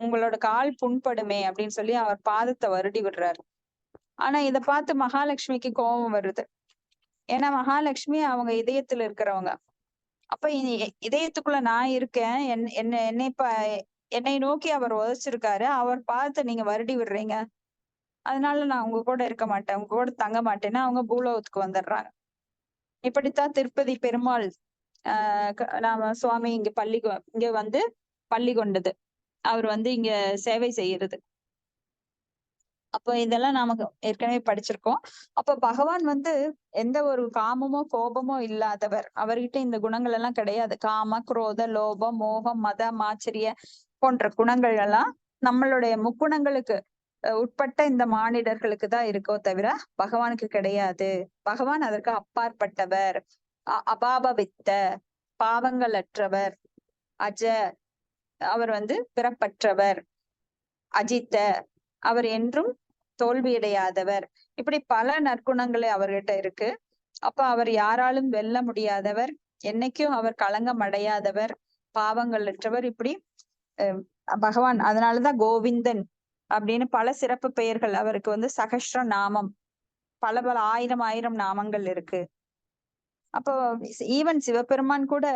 Speaker 1: உங்களோட கால் புண்படுமே அப்படின்னு சொல்லி அவர் பாதத்தை வருடி விடுறாரு. ஆனா இத பார்த்து மகாலட்சுமிக்கு கோபம் வருது. ஏன்னா மகாலட்சுமி அவங்க இதயத்துல இருக்கிறவங்க. அப்ப இதயத்துக்குள்ள நான் இருக்கேன், என்னை நோக்கி அவர் உதைச்சிருக்காரு, அவர் பாதத்தை நீங்க வருடி விடுறீங்க, அதனால நான் உங்க கூட இருக்க மாட்டேன், உங்க கூட தங்க மாட்டேன்னு அவங்க பூலோகத்துக்கு வந்துடுறாங்க. இப்படித்தான் திருப்பதி பெருமாள் நாம சுவாமி இங்க வந்து பள்ளி கொண்டது, அவர் வந்து இங்க சேவை செய்யறது. அப்ப இதெல்லாம் நமக்கு ஏற்கனவே படிச்சிருக்கோம். அப்ப பகவான் வந்து எந்த ஒரு காமமோ கோபமோ இல்லாதவர். அவர்கிட்ட இந்த குணங்கள் எல்லாம் கிடையாது. காம, குரோத, லோபம், மோகம், மதம், ஆச்சரிய போன்ற குணங்கள் எல்லாம் நம்மளுடைய முக்குணங்களுக்கு உட்பட்ட இந்த மானிடர்களுக்கு தான் இருக்கோ தவிர பகவானுக்கு கிடையாது. பகவான் அதற்கு அப்பாற்பட்டவர், அபாபவித்த, பாவங்கள் அற்றவர், அஜ, அவர் வந்து பிறப்பற்றவர், அஜித்த, அவர் என்றும் தோல்வியடையாதவர். இப்படி பல நற்குணங்களே அவர்கிட்ட இருக்கு. அப்ப அவர் யாராலும் வெல்ல முடியாதவர், என்னைக்கும் அவர் களங்கம் அடையாதவர், பாவங்கள் அற்றவர். இப்படி பகவான் அதனாலதான் கோவிந்தன் அப்படின்னு பல சிறப்பு பெயர்கள் அவருக்கு வந்து சகஸ்ர நாமம், பல பல ஆயிரம் நாமங்கள் இருக்கு. அப்போ ஈவன் சிவபெருமான் கூட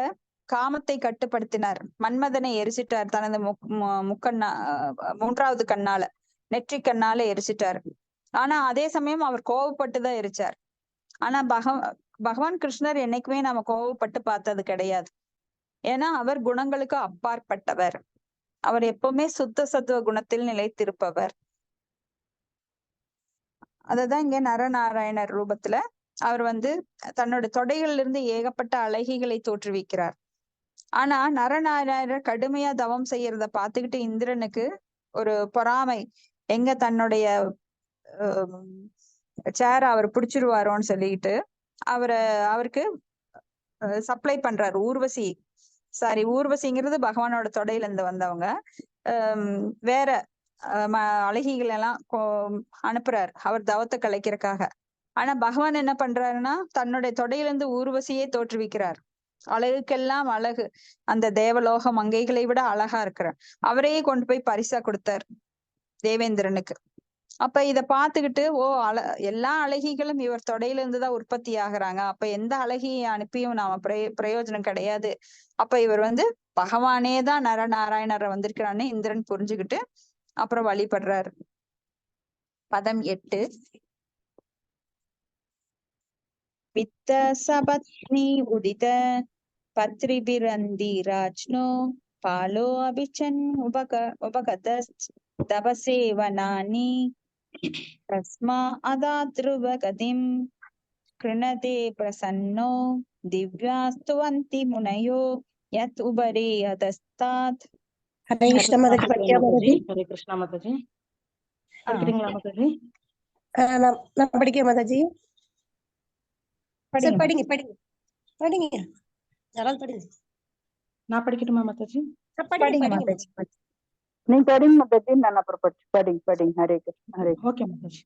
Speaker 1: காமத்தை கட்டுப்படுத்தினார். மன்மதனை எரிச்சிட்டார் தனது மூன்றாவது கண்ணால, நெற்றி கண்ணால எரிச்சிட்டார். ஆனா அதே சமயம் அவர் கோவப்பட்டுதான் எரிச்சார். ஆனா பகவான் கிருஷ்ணர் என்னைக்குமே நாம கோவப்பட்டு பார்த்தது கிடையாது. ஏன்னா அவர் குணங்களுக்கு அப்பாற்பட்டவர். அவர் எப்பவுமே சுத்த சத்துவ குணத்தில் நிலைத்திருப்பவர். அததான் இங்க நரநாராயணர் ரூபத்துல அவர் வந்து தன்னோட தொடைகள்ல இருந்து ஏகப்பட்ட அழகிகளை தோற்றுவிக்கிறார். ஆனா நரநாராயணர் கடுமையா தவம் செய்யறத பார்த்துக்கிட்டு இந்திரனுக்கு ஒரு பொறாமை, எங்க தன்னுடைய சேர அவர் பிடிச்சிருவாரோன்னு சொல்லிட்டு அவருக்கு சப்ளை பண்றாரு. ஊர்வசிங்கிறது பகவானோட தொடையில இருந்து வந்தவங்க. வேற அழகிகள் எல்லாம் அனுப்புறாரு அவர் தவத்தை கலைக்கிறதுக்காக. ஆனா பகவான் என்ன பண்றாருன்னா தன்னுடைய தொடையிலிருந்து ஊர்வசியே தோற்றுவிக்கிறார். அழகுக்கெல்லாம் அழகு, அந்த தேவலோக மங்கைகளை விட அழகா இருக்கிறார். அவரையே கொண்டு போய் பரிசா கொடுத்தார் தேவேந்திரனுக்கு. அப்ப இத பாத்துக்கிட்டு எல்லா அழகிகளும் இவர் தொடையில இருந்துதான் உற்பத்தி ஆகுறாங்க, அப்ப எந்த அழகியை அனுப்பியும் நாம பிரயோஜனம் கிடையாது. அப்ப இவர் வந்து பகவானேதான் நரநாராயணரை வந்திருக்கிறான்னு இந்திரன் புரிஞ்சுக்கிட்டு அப்புறம் வழிபடுறாரு. பதம் 8. வித்த சபத்னி உதித பத்ரிபிரந்தி ராஜ்னோ பாலோ அபிச்சன் உபகத தவசேவனானி தஸ்மா அதாத்ருவ கதிம் கிருணதே பிரசன்னோ திவ்யாஸ்துவந்தி முனையோ யத் உபரே அதஸ்தாத்.
Speaker 3: ஹரே கிருஷ்ண மாதாஜி. படிக்கா மாதாஜி?
Speaker 4: ஹரே கிருஷ்ணா மாதாஜி. படிக்கிறீங்களா மாதாஜி?
Speaker 3: நான் படிக்க மாதாஜி.
Speaker 1: படிங்க
Speaker 3: படிங்க யாராவது படிங்க.
Speaker 4: நான் படிக்கட்டுமா மாதாஜி?
Speaker 1: படிங்க மாதாஜி.
Speaker 5: நீங்க படிங்க மாதாஜி, நான் அப்புறம் படிங்க. ஹரே கிருஷ்ணா. ஹரே
Speaker 4: ஓகே மாதாஜி.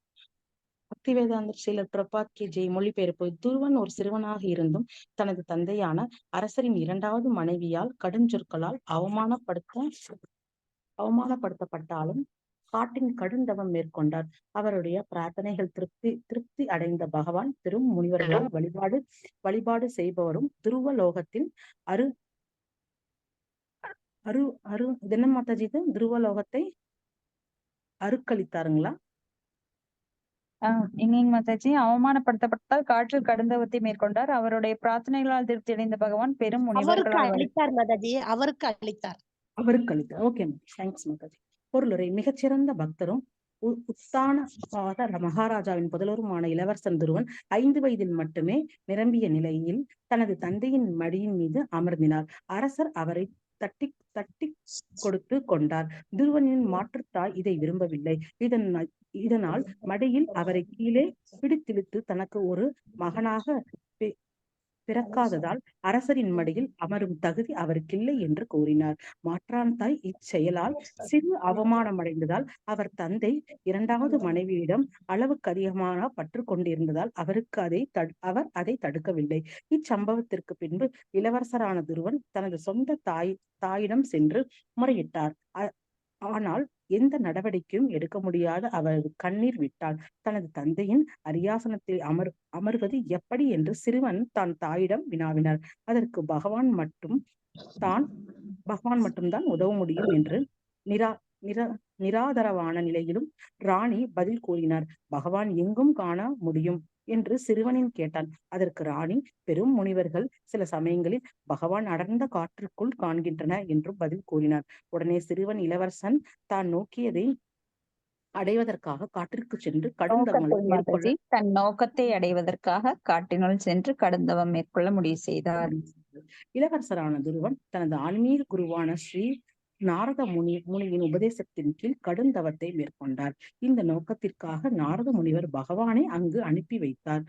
Speaker 4: பக்தி வேதாந்த ஸ்ரீல பிரபாத் கி ஜெய். மொழிபெயர்ப்பு. துருவன் ஒரு சிறுவனாக இருந்தும் தனது தந்தையான அரசரின் இரண்டாவது மனைவியால் கடுஞ்சொற்களால் அவமானப்படுத்தப்பட்டாலும் காட்டின் கடுந்தவம் மேற்கொண்டார். அவருடைய பிரார்த்தனைகள் திருப்தி அடைந்த பகவான் பெரும் முனிவர்களால் வழிபாடு செய்பவரும் துருவ லோகத்தில் இது என்ன மாதாஜி, இது துருவலோகத்தை அருக்களித்தாருங்களா?
Speaker 1: எங்கேங்க மாதாஜி? அவமானப்படுத்தப்பட்டால் காற்றில் கடுந்தவத்தை மேற்கொண்டார். அவருடைய பிரார்த்தனைகளால் திருப்தி அடைந்த பகவான் பெரும் முனிவர்களால்
Speaker 5: அளித்தார் மாதாஜி, அவருக்கு அளித்தார்.
Speaker 4: Okay, thanks Mataji. பொருளுரை. மிகச்சிறந்த பக்தரும் உத்தானபாத மகாராஜாவின் புதல்வருமான இளவரசன் துருவன் 5 வயதில் மட்டுமே நிரம்பிய நிலையில் தனது தந்தையின் மடியின் மீது அமர்ந்தினார். அரசர் அவரை தட்டி கொடுத்து கொண்டார். துருவனின் மாற்றுத்தாய் இதை விரும்பவில்லை. இதனால் மடியில் அவரை கீழே பிடித்திழுத்து தனக்கு ஒரு மகனாக பிறக்காததால் அரசரின் மடியில் அமரும் தகுதி அவருக்கில்லை என்று கூறினார். மாற்றான் தாய் இச்செயலால் சிறு அவமானமடைந்ததால் அவர் தந்தை இரண்டாவது மனைவியிடம் அளவுக்கு அதிகமான பற்று கொண்டிருந்ததால் அவர் அதை தடுக்கவில்லை. இச்சம்பவத்திற்கு பின்பு இளவரசரான துருவன் தனது சொந்த தாயிடம் சென்று முறையிட்டார். ஆனால் எந்த நடவடிக்கையும் எடுக்க முடியாத அவரது கண்ணீர் விட்டால் தனது தந்தையின் அரியாசனத்தில் அமர்வது எப்படி என்று சிறுவன் தான் தாயிடம் வினாவினார். அதற்கு பகவான் மட்டும்தான் உதவ முடியும் என்று நிராதரவான நிலையிலும் ராணி பதில் கூறினார். பகவான் எங்கும் காண முடியும் என்று சிறுவனின் கேட்டான். அதற்கு ராணி, பெரும் முனிவர்கள் சில சமயங்களில் பகவான் அடர்ந்த காற்றுக்குள் காண்கின்றன என்று பதில் கூறினார். உடனே சிறுவன் இளவரசன் தான் நோக்கியதை அடைவதற்காக காற்றிற்கு சென்று
Speaker 1: தன் நோக்கத்தை அடைவதற்காக காட்டினுள் சென்று கடுந்தவம் மேற்கொள்ள முடிவு செய்தார்.
Speaker 4: இளவரசரான துருவன் தனது ஆன்மீக குருவான ஸ்ரீ நாரத முனியின் உபதேசத்தின் கீழ் கடுந்தவத்தை மேற்கொண்டார். இந்த நோக்கத்திற்காக நாரத முனிவர் பகவானை அங்கு அனுப்பி வைத்தார்.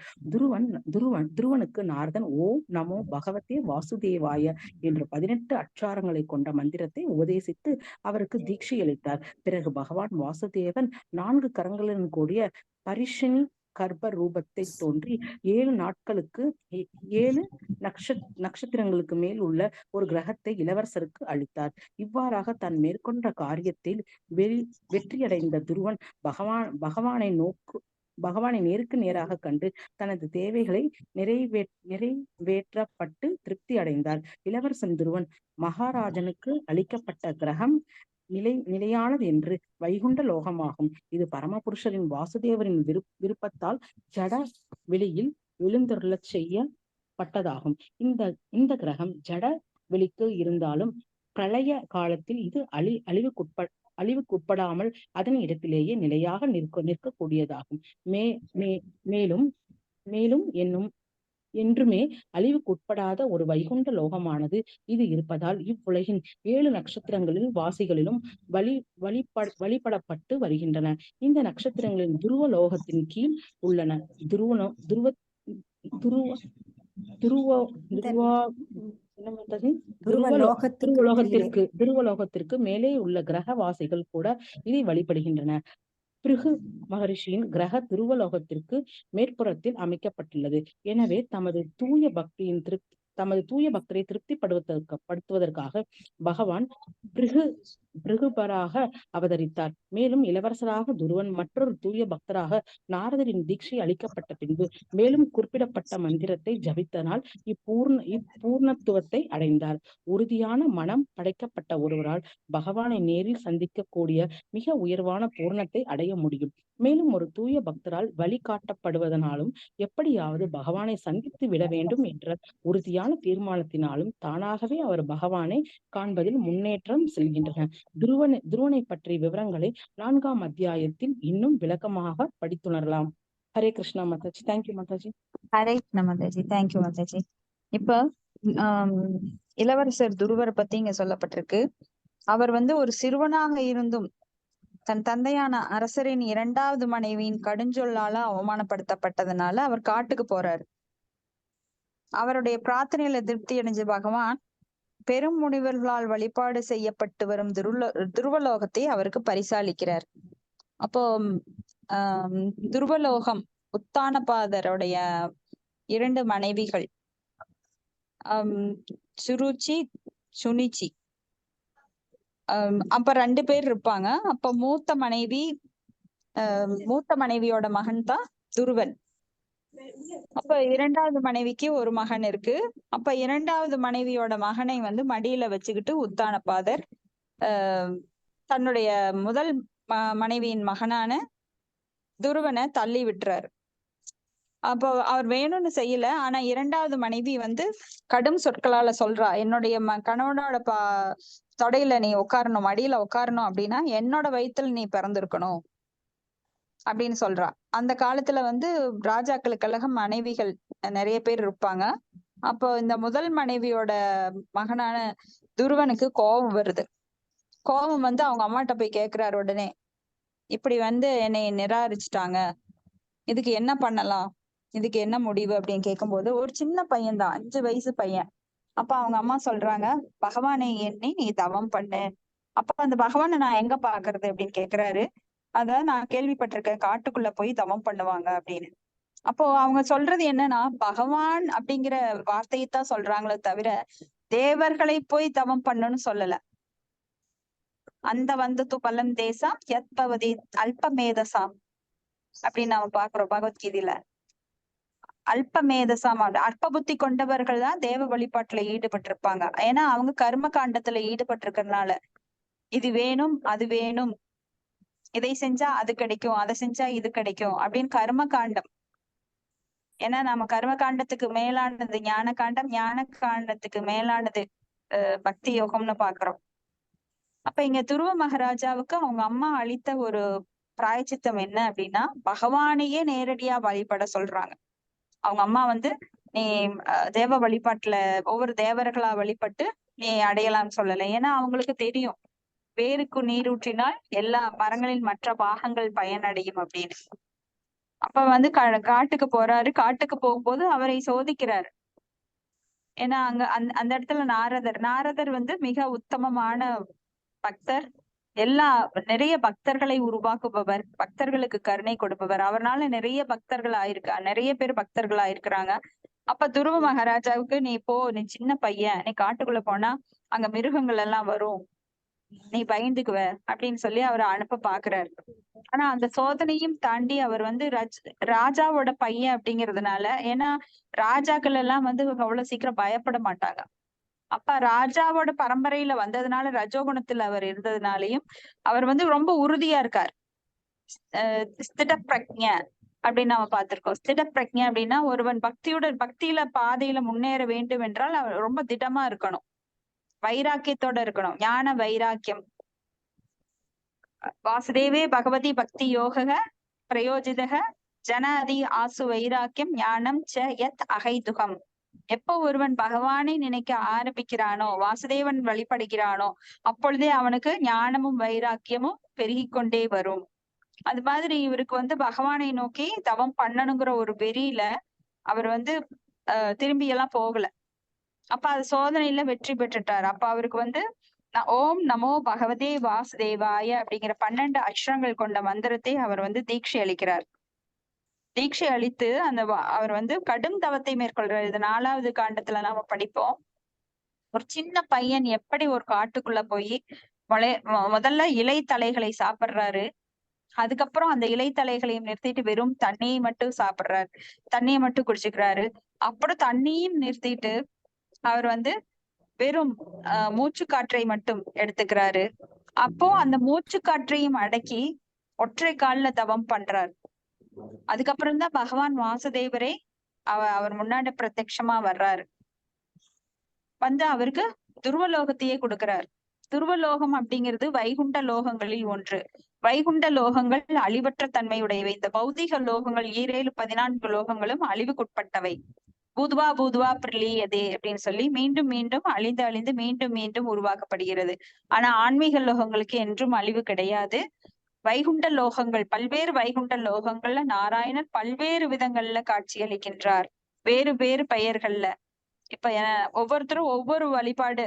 Speaker 4: துருவனுக்கு நாரதன் ஓம் நமோ பகவதே வாசுதேவாய என்ற 18 அட்சாரங்களை கொண்ட மந்திரத்தை உபதேசித்து அவருக்கு தீட்சை அளித்தார். பிறகு பகவான் வாசுதேவன் 4 கரங்களுடன் கூடிய பரிஷினி கர்ப்ப ரூபத்தை தோன்றி 7 நாட்களுக்கு 7 நட்சத்திரங்களுக்கு மேல் உள்ள ஒரு கிரகத்தை இளவரசருக்கு அளித்தார். இவ்வாறாக தான் மேற்கொண்ட காரியத்தில் வெற்றியடைந்த துருவன் பகவானை நேருக்கு நேராக கண்டு தனது தேவைகளை நிறைவேற்றப்பட்டு திருப்தி அடைந்தார். இளவரசன் துருவன் மகாராஜனுக்கு அளிக்கப்பட்ட கிரகம் நிலையானது என்று வைகுண்ட லோகமாகும். இது பரமபுருஷரின் வாசுதேவரின் விருப்பத்தால் ஜட வெளியில் எழுந்தருளச் செய்யப்பட்டதாகும். இந்த கிரகம் ஜட வெளிக்கு இருந்தாலும் பிரளய காலத்தில் இது அழிவுக்குட்படாமல் அதன் இடத்திலேயே நிலையாக நிற்கக்கூடியதாகும். மேலும் என்றுமே அழிவுக்குட்படாத ஒரு வைகுண்ட லோகமானது இது இருப்பதால் இவ்வுலகின் 7 நட்சத்திரங்களில் வாசிகளிலும் வழிபடப்பட்டு வருகின்றன. இந்த நட்சத்திரங்களின் துருவ லோகத்தின் கீழ் உள்ளன. துருவலோகத்திற்கு மேலே உள்ள கிரகவாசிகள் கூட இதை வழிபடுகின்றன. பிருகு மகரிஷியின் கிரக துருவலோகத்திற்கு மேற்புறத்தில் அமைக்கப்பட்டுள்ளது. எனவே தமது தூய பக்தரை திருப்திப்படுத்துவதற்காக பகவான் பிருகுபராக அவதரித்தார். மேலும் இளவரசராக துருவன் மற்றொரு தூய பக்தராக நாரதரின் தீட்சை அளிக்கப்பட்ட பின்பு மேலும் குறிப்பிடப்பட்ட மந்திரத்தை ஜபித்தனால் இப்பூர்ணத்துவத்தை அடைந்தார். உறுதியான மனம் படைக்கப்பட்ட ஒருவரால் பகவானை நேரில் சந்திக்கக்கூடிய மிக உயர்வான பூர்ணத்தை அடைய முடியும். மேலும் ஒரு தூய பக்தரால் வழிகாட்டப்படுவதனாலும் எப்படியாவது பகவானை சந்தித்து விட வேண்டும் என்ற உறுதியான தீர்மானத்தினாலும் தானாகவே அவர் பகவானை காண்பதில் முன்னேற்றம் செல்கின்றன. துருவனை பற்றிய விவரங்களை 4ஆம் அத்தியாயத்தில் இன்னும் விளக்கமாக படித்துணரலாம். ஹரே கிருஷ்ணா மாதாஜி. தேங்க்யூ மாதாஜி.
Speaker 1: ஹரே கிருஷ்ணா மாதாஜி. தேங்க்யூ மாதாஜி. இப்ப இளவரசர் துருவரை பத்தி இங்க சொல்லப்பட்டிருக்கு. அவர் ஒரு சிறுவனாக இருந்தும் தன் தந்தையான அரசரின் 2வது மனைவியின் கடுஞ்சொல்லால அவமானப்படுத்தப்பட்டதுனால அவர் காட்டுக்கு போறாரு. அவருடைய பிரார்த்தனையில திருப்தி அடைஞ்ச பகவான் பெரும் முனிவர்களால் வழிபாடு செய்யப்பட்டு வரும் துருவலோகத்தை அவருக்கு பரிசாலிக்கிறார். அப்போ துருவலோகம் உத்தானபாதருடைய 2 மனைவிகள் சுருச்சி சுனிச்சி. அப்ப 2 பேர் இருப்பாங்க. அப்ப மூத்த மனைவியோட மகன் தான் துருவன். அப்ப 2வது மனைவிக்கு ஒரு மகன் இருக்கு. அப்ப 2வது மனைவியோட மகனை வந்து மடியில வச்சுக்கிட்டு உத்தானபாதர் தன்னுடைய முதல் மனைவியின் மகனான துருவனை தள்ளி விட்டுறாரு. அப்போ அவர் வேணும்னு செய்யல. ஆனா 2வது மனைவி வந்து கடும் சொற்களால சொல்றா, என்னுடைய கணவனோட தொடையில நீ உட்காரணும், மடியில உட்காரணும் அப்படின்னா என்னோட வயித்துல நீ பிறந்திருக்கணும் அப்படின்னு சொல்றா. அந்த காலத்துல வந்து ராஜாக்களுக்கெல்லாம் மனைவிகள் நிறைய பேர் இருப்பாங்க. அப்போ இந்த முதல் மனைவியோட மகனான துருவனுக்கு கோபம் வருது. கோபம் வந்து அவங்க அம்மாட்ட போய் கேக்குறாரு உடனே, இப்படி வந்து என்னை நிராகரிச்சுட்டாங்க, இதுக்கு என்ன பண்ணலாம், இதுக்கு என்ன முடிவு அப்படின்னு கேட்கும்போது ஒரு சின்ன பையன்தான், 5 வயசு பையன். அப்ப அவங்க அம்மா சொல்றாங்க, பகவானை எண்ணி நீ தவம் பண்ணு. அப்ப அந்த பகவானை நான் எங்க பாக்குறது அப்படின்னு கேக்குறாரு. அதான் நான் கேள்விப்பட்டிருக்கேன், காட்டுக்குள்ள போய் தவம் பண்ணுவாங்க அப்படின்னு. அப்போ அவங்க சொல்றது என்னன்னா, பகவான் அப்படிங்கிற வார்த்தையைத்தான் சொல்றாங்களே தவிர தேவர்களை போய் தவம் பண்ணுன்னு சொல்லல. அந்த வந்து பலம் தேசம் யத்பவதி அல்பமேதசாம் அப்படின்னு நாம பாக்குறோம் பகவத்கீதையில. அல்பமேதசாம், அற்ப புத்தி கொண்டவர்கள் தான் தேவ வழிபாட்டுல ஈடுபட்டு இருப்பாங்க. ஏன்னா அவங்க கர்ம காண்டத்துல ஈடுபட்டு இருக்கிறதுனால இது வேணும் அது வேணும், இதை செஞ்சா அது கிடைக்கும், அதை செஞ்சா இது கிடைக்கும் அப்படின்னு கர்ம காண்டம். ஏன்னா நம்ம கர்ம காண்டத்துக்கு மேலானது ஞான காண்டம், ஞான காண்டத்துக்கு மேலானது பக்தி யோகம்னு பாக்குறோம். அப்ப இங்க துருவ மகாராஜாவுக்கு அவங்க அம்மா அளித்த ஒரு பிராயச்சித்தம் என்ன அப்படின்னா, பகவானையே நேரடியா வழிபட சொல்றாங்க. அவங்க அம்மா வந்து நீ தேவ வழிபாட்டுல ஒவ்வொரு தேவர்களா வழிபட்டு நீ அடையலாம்னு சொல்லல. ஏன்னா அவங்களுக்கு தெரியும் வேருக்கு நீரூற்றினால் எல்லா மரங்களின் மற்ற பாகங்கள் பயனடையும் அப்படின்னு. அப்ப வந்து காட்டுக்கு போறாரு. காட்டுக்கு போகும்போது அவரை சோதிக்கிறாரு. ஏன்னா அங்க அந்த இடத்துல நாரதர் வந்து மிக உத்தமமான பக்தர், நிறைய பக்தர்களை உருவாக்குபவர், பக்தர்களுக்கு கருணை கொடுப்பவர். அவரால் நிறைய பேர் பக்தர்கள் ஆயிருக்கிறாங்க. அப்ப துருவ மகாராஜாவுக்கு நீ சின்ன பையன், நீ காட்டுக்குள்ள போனா அங்க மிருகங்கள் எல்லாம் வரும், நீ பயந்துக்குவ அப்படின்னு சொல்லி அவரை அனுப்ப பாக்குறாரு. ஆனா அந்த சோதனையும் தாண்டி அவர் வந்து ராஜாவோட பையன் அப்படிங்கிறதுனால, ஏன்னா ராஜாக்கள் எல்லாம் வந்து அவ்வளவு சீக்கிரம் பயப்பட மாட்டாங்க. அப்ப ராஜாவோட பரம்பரையில வந்ததுனால, ரஜோகுணத்துல அவர் இருந்ததுனாலையும் அவர் வந்து ரொம்ப உறுதியா இருக்கார். ஸ்திட பிரக்ஞ அப்படின்னு நம்ம பார்த்திருக்கோம். ஸ்திட பிரக்ஞ அப்படின்னா ஒருவன் பக்தியில பாதையில முன்னேற வேண்டும் என்றால் அவர் ரொம்ப திடமா இருக்கணும், வைராக்கியத்தோட இருக்கணும். ஞான வைராக்கியம். வாசுதேவே பகவதி பக்தி யோக பிரயோஜிதக ஜனாதி ஆசு வைராக்கியம் ஞானம் ச யத் அகைதுகம். எப்போ ஒருவன் பகவானை நினைக்க ஆரம்பிக்கிறானோ, வாசுதேவன் வழிபடுகிறானோ, அப்பொழுதே அவனுக்கு ஞானமும் வைராக்கியமும் பெருகி கொண்டே வரும். அது மாதிரி இவருக்கு வந்து பகவானை நோக்கி தவம் பண்ணணுங்கிற ஒரு வெறியில அவர் வந்து திரும்பி எல்லாம் போகல. அப்ப அது சோதனையில வெற்றி பெற்றுட்டார். அப்ப அவருக்கு வந்து ஓம் நமோ பகவதே வாசுதேவாய அப்படிங்கிற 12 அக்ஷரங்கள் கொண்ட மந்திரத்தை அவர் வந்து தீட்சை அளிக்கிறார். தீட்சை அளித்து அவர் வந்து கடும் தவத்தை மேற்கொள்றாரு. இது 4வது காண்டத்துல நாம படிப்போம். ஒரு சின்ன பையன் எப்படி ஒரு காட்டுக்குள்ள போய் முதல்ல இலை தலைகளை சாப்பிடுறாரு. அதுக்கப்புறம் அந்த இலை தலைகளையும் நிறுத்திட்டு வெறும் தண்ணியை மட்டும் சாப்பிடுறாரு, தண்ணியை மட்டும் குடிச்சுக்கிறாரு. அப்புறம் தண்ணியும் நிறுத்திட்டு அவர் வந்து வெறும் மூச்சு காற்றை மட்டும் எடுத்துக்கிறாரு. அப்போ அந்த மூச்சு காற்றையும் அடக்கி ஒற்றை கால்ல தவம் பண்றாரு. அதுக்கப்புறம் தான் பகவான் வாசுதேவரே அவர் முன்னாடி பிரத்யட்சமா வர்றாரு. வந்து அவருக்கு துருவலோகத்தையே கொடுக்கிறார். துருவலோகம் அப்படிங்கிறது வைகுண்ட லோகங்களில் ஒன்று. வைகுண்ட லோகங்கள் அழிவற்ற தன்மையுடையவை. இந்த பௌதிக லோகங்கள் 14 லோகங்களும் அழிவுக்குட்பட்டவை. பூதுவா பிரளியதே அப்படின்னு சொல்லி மீண்டும் மீண்டும் அழிந்து மீண்டும் மீண்டும் உருவாக்கப்படுகிறது. ஆனா ஆன்மீக லோகங்களுக்கு என்றும் அழிவு கிடையாது. வைகுண்ட லோகங்கள், பல்வேறு வைகுண்ட லோகங்கள்ல நாராயணர் பல்வேறு விதங்கள்ல காட்சியளிக்கின்றார், வேறு வேறு பெயர்கள்ல. இப்ப ஒவ்வொருத்தரும் ஒவ்வொரு வழிபாடு,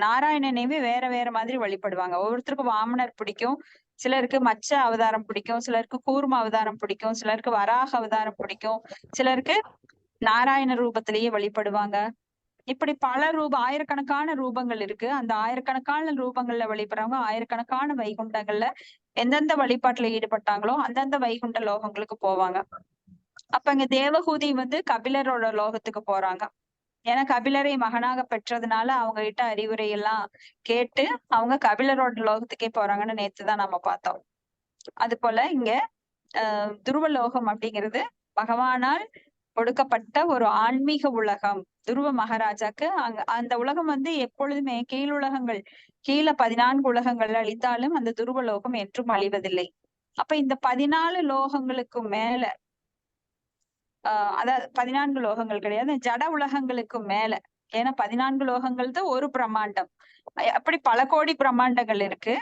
Speaker 1: நாராயணனையுமே வேற வேற மாதிரி வழிபடுவாங்க. ஒவ்வொருத்தருக்கும் வாமனர் பிடிக்கும், சிலருக்கு மச்ச அவதாரம் பிடிக்கும், சிலருக்கு கூர்ம அவதாரம் பிடிக்கும், சிலருக்கு வராக அவதாரம் பிடிக்கும், சிலருக்கு நாராயண ரூபத்திலேயே வழிபடுவாங்க. இப்படி பல ஆயிரக்கணக்கான ரூபங்கள் இருக்கு. அந்த ஆயிரக்கணக்கான ரூபங்கள்ல வழிபடுறவங்க ஆயிரக்கணக்கான வைகுண்டங்கள்ல எந்தெந்த வழிபாட்டுல ஈடுபட்டாங்களோ அந்தந்த வைகுண்ட லோகங்களுக்கு போவாங்க. அப்ப இங்க தேவகூதி கபிலரோட லோகத்துக்கு போறாங்க. ஏன்னா கபிலரை மகனாக பெற்றதுனால அவங்க கிட்ட அறிவுரை எல்லாம் கேட்டு அவங்க கபிலரோட லோகத்துக்கே போறாங்கன்னு நேத்துதான் நம்ம பார்த்தோம். அது போல இங்க துருவலோகம் அப்படிங்கிறது பகவானால் கொடுக்கப்பட்ட ஒரு ஆன்மீக உலகம். துருவ மகாராஜாக்கு அந்த உலகம் எப்பொழுதுமே கீழுலகங்கள் கீழே 14 உலகங்கள் அழித்தாலும் அந்த துருவலோகம் என்றும் அழிவதில்லை. அப்ப இந்த 14 லோகங்களுக்கு மேல அதாவது 14 லோகங்கள் கிடையாது, ஜட உலகங்களுக்கு மேல. ஏன்னா 14 லோகங்கள் தான் ஒரு பிரம்மாண்டம், அப்படி பல கோடி பிரம்மாண்டங்கள் இருக்கு.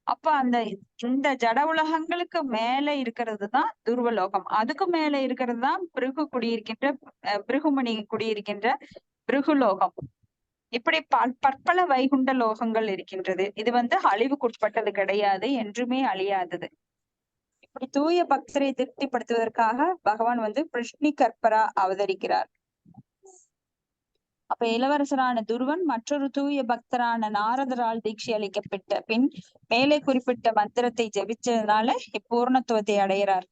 Speaker 1: அப்ப இந்த ஜட உலகங்களுக்கு மேல இருக்கிறது தான் துருவலோகம். அதுக்கு மேல இருக்கிறது தான் பிருகுமணி குடியிருக்கின்ற பிருகுலோகம். இப்படி பற்பல வைகுண்ட லோகங்கள் இருக்கின்றது. இது அழிவுக்குட்பட்டது கிடையாது, என்றுமே அழியாதது. இப்படி தூய பக்தரை திருப்திப்படுத்துவதற்காக பகவான் பிருஷ்ணி கற்பரா அவதரிக்கிறார். அப்ப இளவரசரான துருவன் மற்றொரு தூய பக்தரான நாரதரால் தீட்சை அளிக்கப்பட்ட பின் மேலே குறிப்பிட்ட மந்திரத்தை ஜெபிச்சதுனால இப்பூர்ணத்துவத்தை அடைகிறார்.